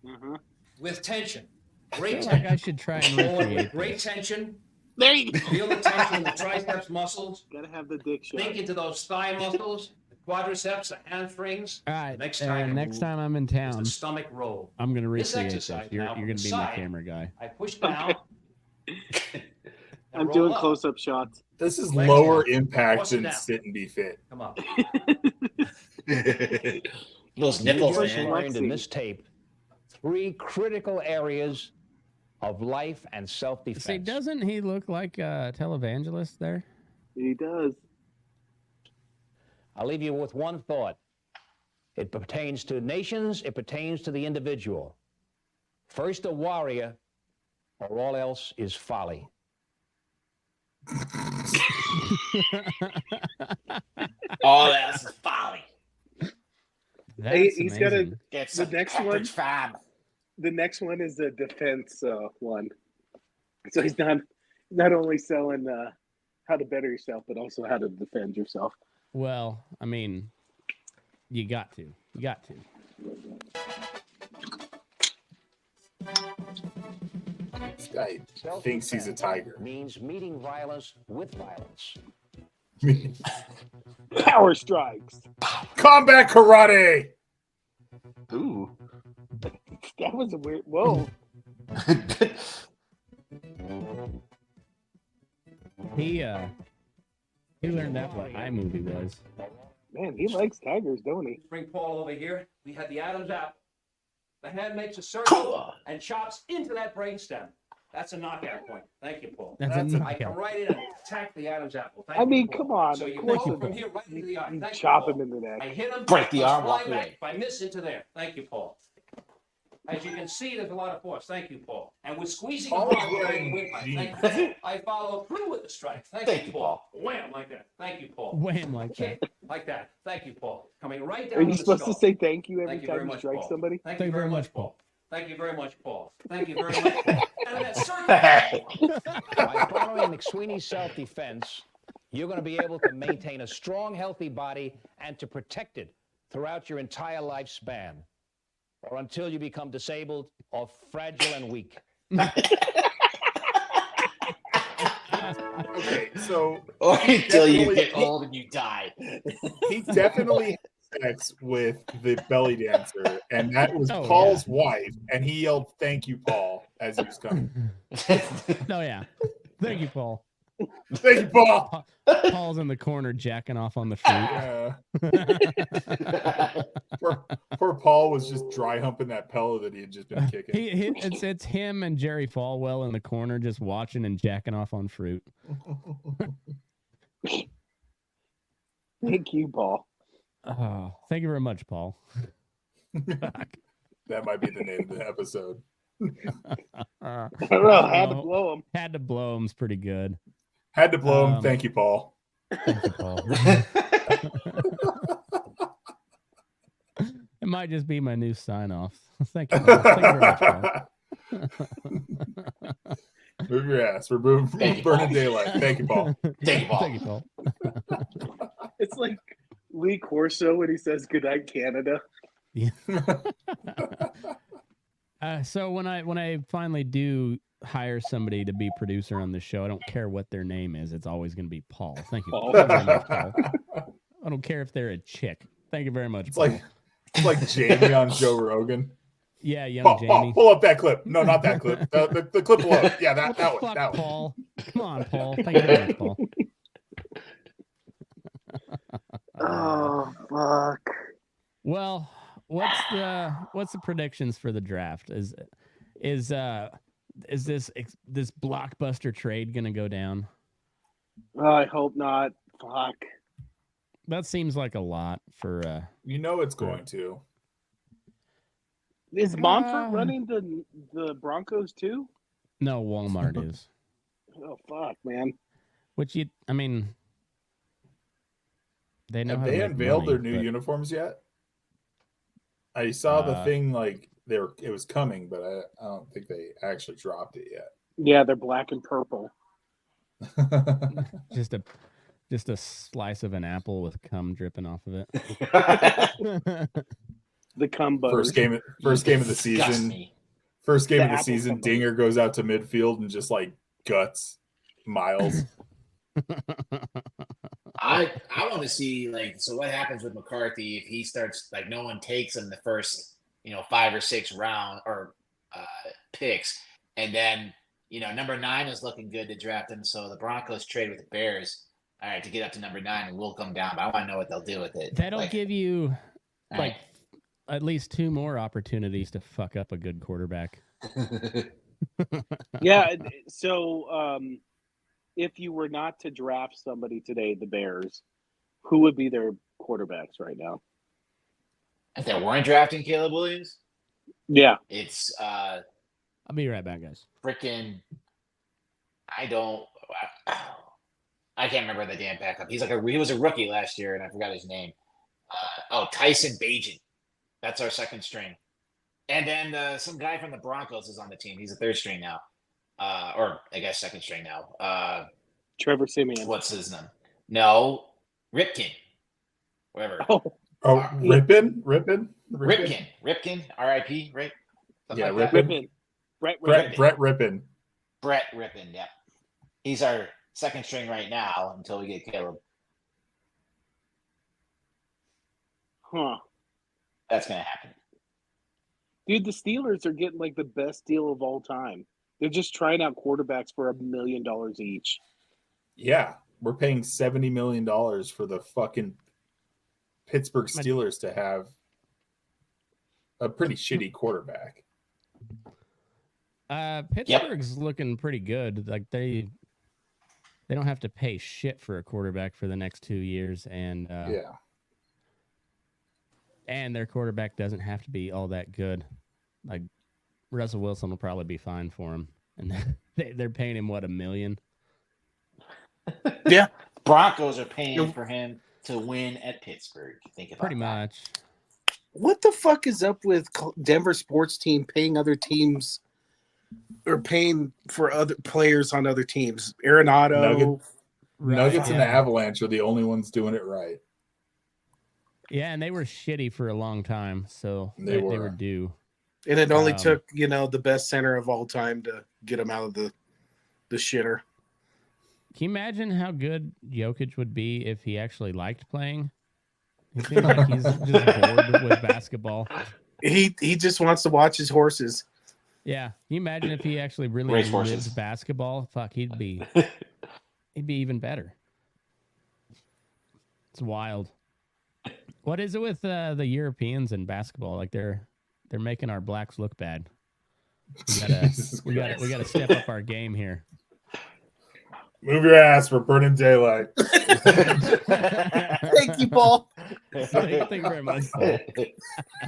Mm-hmm. With tension. I Great feel tension. like I should try and Forward with recreate great this. tension. There you go. Feel the tension in the triceps muscles. Gotta have the dick shot. Think into those thigh muscles, the quadriceps, the hamstrings. All right. Next Next time I'm in town, the stomach roll. I'm going to This recreate this. exercise You're now going to be from my side. camera guy. I push down. I'm roll doing up. close-up shots. This is Legs lower down. impact Force it than down. sit and be fit. Come on. Those You nipples, just man. learned in this tape 3 critical areas of life and self-defense. See, doesn't he look like a televangelist there? He does. I'll leave you with one thought. It pertains to nations, it pertains to the individual. First a warrior, or all else is folly. All that's folly. Hey, he's got a Get the some next one. Pepperidge Farm. The next one is the defense one. So he's not only selling how to better yourself, but also how to defend yourself. Well, I mean, you got to. You got to. This guy thinks he's a tiger. Means meeting violence with violence. Power strikes. Combat karate. Ooh. That was a weird. Whoa. He learned that what iMovie was. Man, he likes tigers, don't he? Bring Paul over here. We had the Adam's apple. The hand makes a circle and chops into that brainstem. That's a knockout point. Thank you, Paul. That's a I knockout. come right in and attack the Adam's apple. Thank I you, mean, Paul. come on. So you Of course go you from do. here right into the eye. You Thank chop you, him in the neck. I hit him. Break the goes arm, walk flying back. away. If I miss into there. Thank you, Paul. As you can see, there's a lot of force. Thank you, Paul. And with squeezing Paul hard, is wearing with my- jeans. thank you, Paul. I follow through with the strike. Thank you, Paul. Wham, like that. Thank you, Paul. Wham like Kick, that. like that. Thank you, Paul. Coming right Are down you to the supposed to skull. say thank you every Thank you time very you much, strike Paul. somebody? Thank you very much, Paul. Thank you very much, Paul. Thank you very much, Paul. And that circle. By following McSweeney's self-defense, you're going to be able to maintain a strong, healthy body and to protect it throughout your entire lifespan, or until you become disabled or fragile and weak. Okay, so Or until you definitely- get old and you die. he definitely had sex with the belly dancer, and that was Oh, Paul's wife, and he yelled, "Thank you, Paul," as he was coming. Oh yeah. Thank you, Paul. Thank you, Paul. Paul's in the corner jacking off on the fruit. Poor Paul was just dry humping that pillow that he had just been kicking. It's him and Jerry Falwell in the corner just watching and jacking off on fruit. Thank you, Paul. Oh, thank you very much, Paul. That might be the name of the episode. I don't know. Had to blow him. Had to blow him's pretty good. Had to blow him. Thank you, Paul. Thank you, Paul. It might just be my new sign off. Thank you, Paul. Thank you very much, Paul. Move your ass. We're burning daylight. Thank you, Paul. Thank you, Paul. Thank you, Paul. It's like Lee Corso when he says "Good night, Canada." Yeah. So when I finally do hire somebody to be producer on the show, I don't care what their name is. It's always going to be Paul. Thank you. Paul. Thank you very much, Paul. I don't care if they're a chick. Thank you very much. It's like Jamie on Joe Rogan. Yeah, young Paul, Jamie. pull up that clip. No, not that clip. The clip below. Yeah, that one. Fuck, That one. Paul. Come on, Paul. Thank you very much, Paul. Oh fuck! Well, what's the predictions for the draft? Is this blockbuster trade going to go down? I hope not. Fuck. That seems like a lot for. It's going to. Is Monfort running the Broncos too? No, Walmart is. Oh fuck, man! They know. Have how to they make unveiled money, their new but- uniforms yet? I saw the thing it was coming, but I don't think they actually dropped it yet. Yeah, they're black and purple. Just a slice of an apple with cum dripping off of it. The cum butter. First game of the season. Me. First game The of the apple season, cum butter. Dinger goes out to midfield and just like guts. Miles. I want to see so what happens with McCarthy if he starts no one takes him the first 5 or 6 round or picks, and then number 9 is looking good to draft him, so the Broncos trade with the Bears, all right, to get up to number 9, and we'll come down. But I want to know what they'll do with it. That'll give you right. at least 2 more opportunities to fuck up a good quarterback. Yeah. So if you were not to draft somebody today, the Bears, who would be their quarterbacks right now? If they weren't drafting Caleb Williams, yeah, it's I'll be right back, guys. Freaking, I can't remember the damn backup. He was a rookie last year, and I forgot his name. Tyson Bagent. That's our second string. And then some guy from the Broncos is on the team. He's a third string now. Or I guess second string now. Trevor Siemian. What's his name? No, Ripken. Whatever. Ripken. R.I.P. Right? Yeah, like Ripken. Brett Ripken. Brett Ripken. Yeah, he's our second string right now until we get Caleb. Huh. That's gonna happen. Dude, the Steelers are getting the best deal of all time. They're just trying out quarterbacks for $1 million each. Yeah, we're paying $70 million for the fucking Pittsburgh Steelers to have a pretty shitty quarterback. Pittsburgh's looking pretty good. They don't have to pay shit for a quarterback for the next 2 years, and and their quarterback doesn't have to be all that good. Russell Wilson will probably be fine for him, and they're paying him $1 million. Yeah, Broncos are paying for him to win at Pittsburgh. Think about pretty much. What the fuck is up with Denver sports team paying other teams or paying for other players on other teams? Arenado, Nuggets and the Avalanche are the only ones doing it right. Yeah, and they were shitty for a long time, so they were due. And it only took, the best center of all time to get him out of the shitter. Can you imagine how good Jokic would be if he actually liked playing? He seems like he's just bored with basketball. He just wants to watch his horses. Yeah. Can you imagine if he actually really lives basketball? Fuck, he'd be even better. It's wild. What is it with the Europeans in basketball? They're making our blacks look bad. We gotta step up our game here. Move your ass. We're burning daylight. Thank you, Paul. Thank you very much, Paul.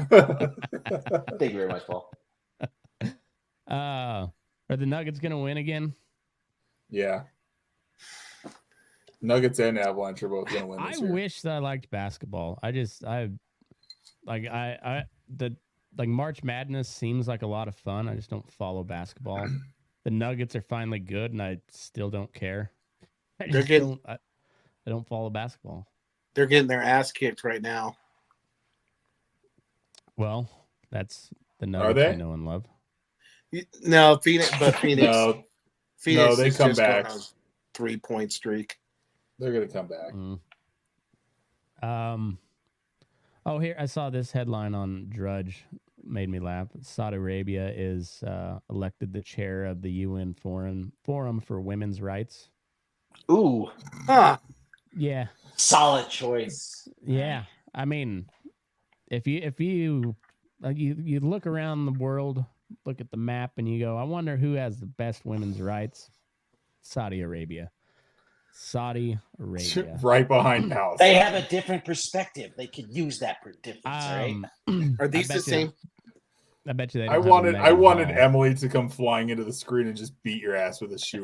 Thank you very much, Paul. Are the Nuggets gonna win again? Yeah. Nuggets and Avalanche are both gonna win this year. I wish that I liked basketball. March Madness seems like a lot of fun. I just don't follow basketball. The Nuggets are finally good, and I still don't care. I don't follow basketball. They're getting their ass kicked right now. Well, that's the Nuggets I know and love. No, Phoenix. No, they come back. 3-point streak. They're gonna come back. Here I saw this headline on Drudge. Made me laugh. Saudi Arabia is elected the chair of the UN Forum for Women's Rights. Ooh. Huh. Yeah. Solid choice. Yeah. I mean, if you look around the world, look at the map, and you go, I wonder who has the best women's rights. Saudi Arabia. Right behind Palestine. They have a different perspective. They could use that difference, right? Are these the same? I bet you they I wanted Emily to come flying into the screen and just beat your ass with a shoe.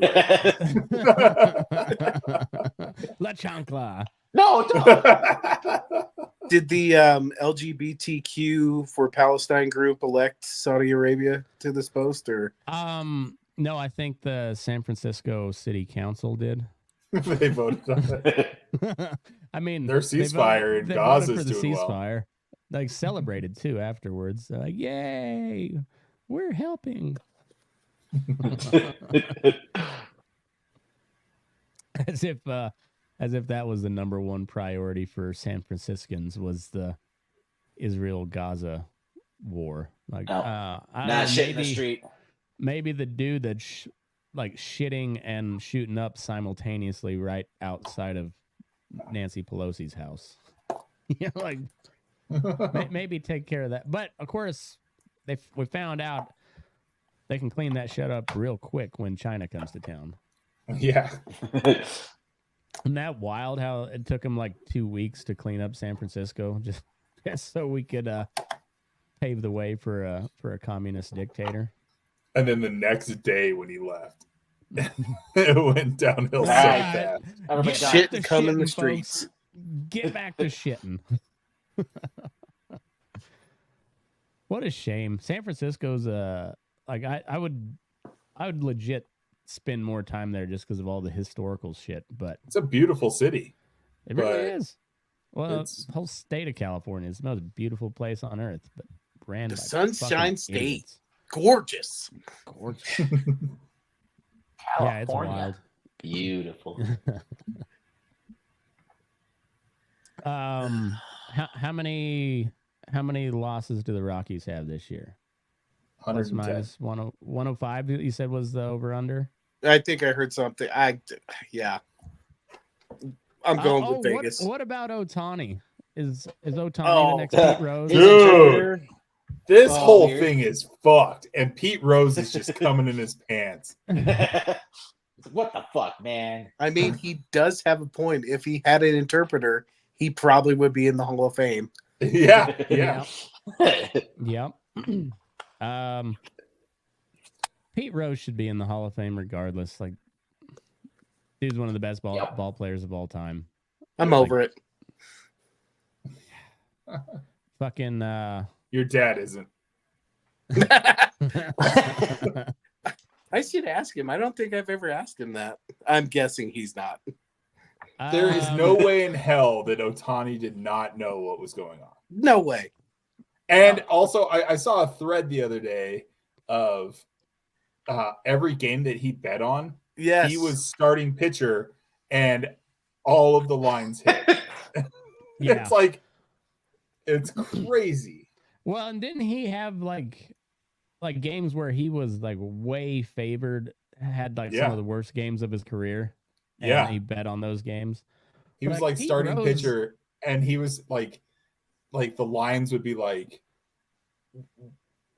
La chancla. No, don't. Did the LGBTQ for Palestine group elect Saudi Arabia to this post, or? No, I think the San Francisco City Council did. They voted on it. I mean, their ceasefire in Gaza is doing ceasefire. Well. Celebrated too afterwards. Yay, we're helping. As if that was the number one priority for San Franciscans was the Israel-Gaza war. Like, not shit in the street. Maybe the dude that's shitting and shooting up simultaneously right outside of Nancy Pelosi's house. Maybe take care of that. But of course, we found out they can clean that shit up real quick when China comes to town. Yeah. Isn't that wild how it took them 2 weeks to clean up San Francisco just so we could pave the way for a communist dictator? And then the next day when he left, it went downhill so fast. Shit come in the streets. Folks. Get back to shitting. What a shame. San Francisco's I would legit spend more time there just because of all the historical shit. But it's a beautiful city. It really is. Well, the whole state of California is the most beautiful place on earth, but ran the by Sunshine State. Idiots. Gorgeous. Yeah, it's wild. Beautiful. How many losses do the Rockies have this year? 110. Plus minus 105. You said was the over under. I think I heard something. Yeah. I'm going with Vegas. What about Ohtani? Is Ohtani the next Pete Rose? Dude, this whole thing is fucked, and Pete Rose is just coming in his pants. What the fuck, man? I mean, he does have a point. If he had an interpreter, he probably would be in the Hall of Fame. Yeah. Yep. Pete Rose should be in the Hall of Fame regardless. Dude's one of the best ball players of all time. I'm over it. Fucking your dad isn't. I should ask him. I don't think I've ever asked him that. I'm guessing he's not. There is no way in hell that Ohtani did not know what was going on. No way. And also, I saw a thread the other day of every game that he bet on. Yes. He was starting pitcher, and all of the lines hit. Yeah. It's crazy. Well, and didn't he have like games where he was way favored, had some of the worst games of his career? And he bet on those games. He was starting pitcher, and he was like the lines would be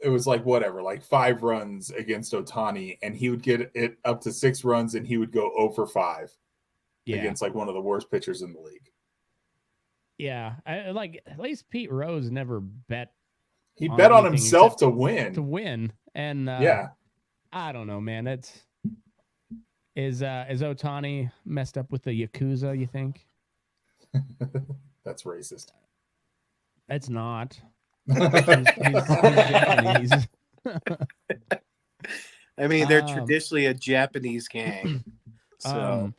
it was 5 runs against Ohtani, and he would get it up to 6 runs, and he would go 0 for 5 against one of the worst pitchers in the league. Yeah, at least Pete Rose never bet. He bet on himself to win. And I don't know, man. Is Ohtani messed up with the Yakuza, you think? That's racist. It's not. He's Japanese. I mean, they're traditionally a Japanese gang. So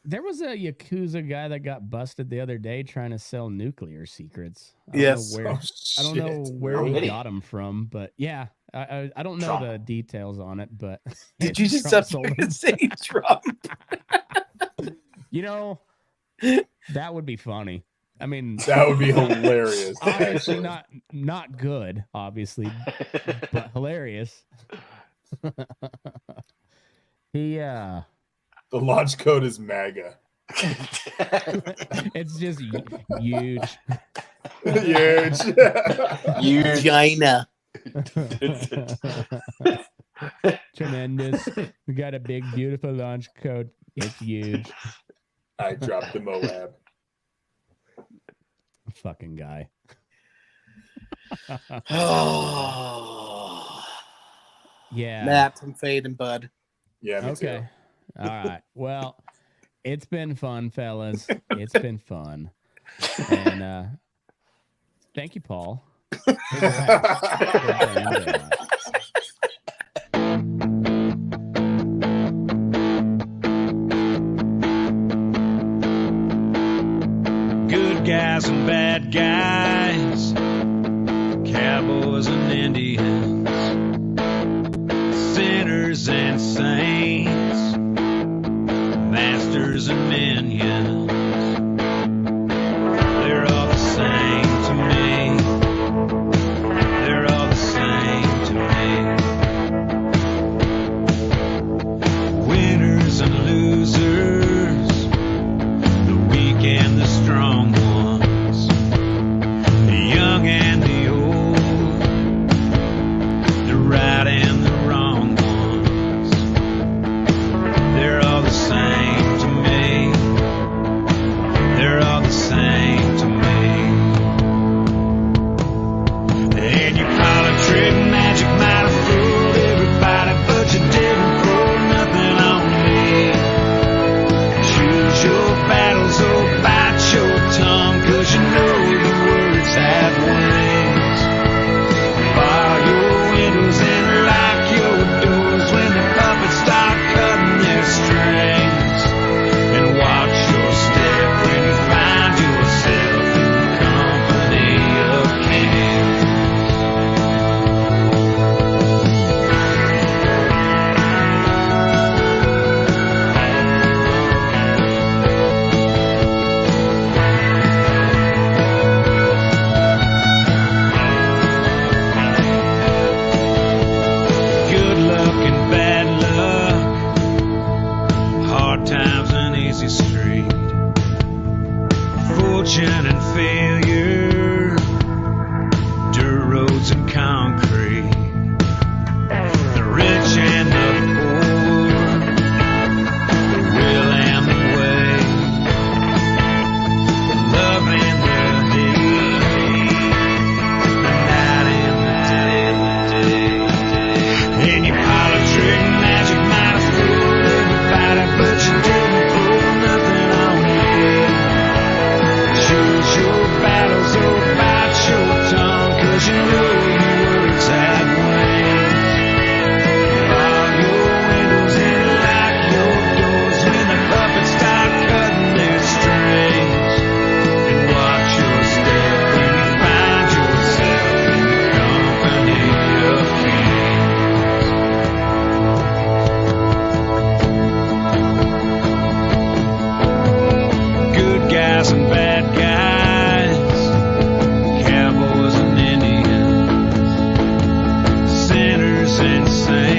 there was a Yakuza guy that got busted the other day trying to sell nuclear secrets. I don't know where he got them from, but yeah. I don't know the details on it, but did you just say Trump? That would be funny. I mean, that would be hilarious. Obviously not good, obviously, but hilarious. The launch code is MAGA. It's just huge. Huge. China. Tremendous. We got a big, beautiful launch code. It's huge. I dropped the Moab. Fucking guy. Yeah. Matt, I'm fading, bud. Yeah. Okay. All right. Well, it's been fun, fellas. It's been fun. And thank you, Paul. Good guys and bad guys, cowboys and Indians, sinners and saints, masters Rangers and minions, they're all the same to me. They're all the same to me. Winners and losers, the weak and the strong ones, the young and the old, the right and the wrong ones. They're all the same to me. They're all the same to me. And your politic magic might have fooled everybody, but you didn't fool nothing on me. Choose your battles or bite your tongue, 'cause you know the words have wings. Bar your windows and lock your doors when the puppets start cutting their strings. And watch your step when you find yourself in the company of kings. Good luck and bad luck, hard times and easy street, fortune and failure, dirt roads and concrete, the rich and the poor, the will and the way, the love and the hate, the night and the day. And your politic magic might have fooled everybody, but you didn't fool nothing on me. Choose your battles or bite your tongue, 'cause you know your words have wings. Bar your windows and lock your doors when the puppets start cutting their strings. And watch your step when you find yourself in the company of kings. Good guys and bad guys, cowboys and Indians, sinners and saints.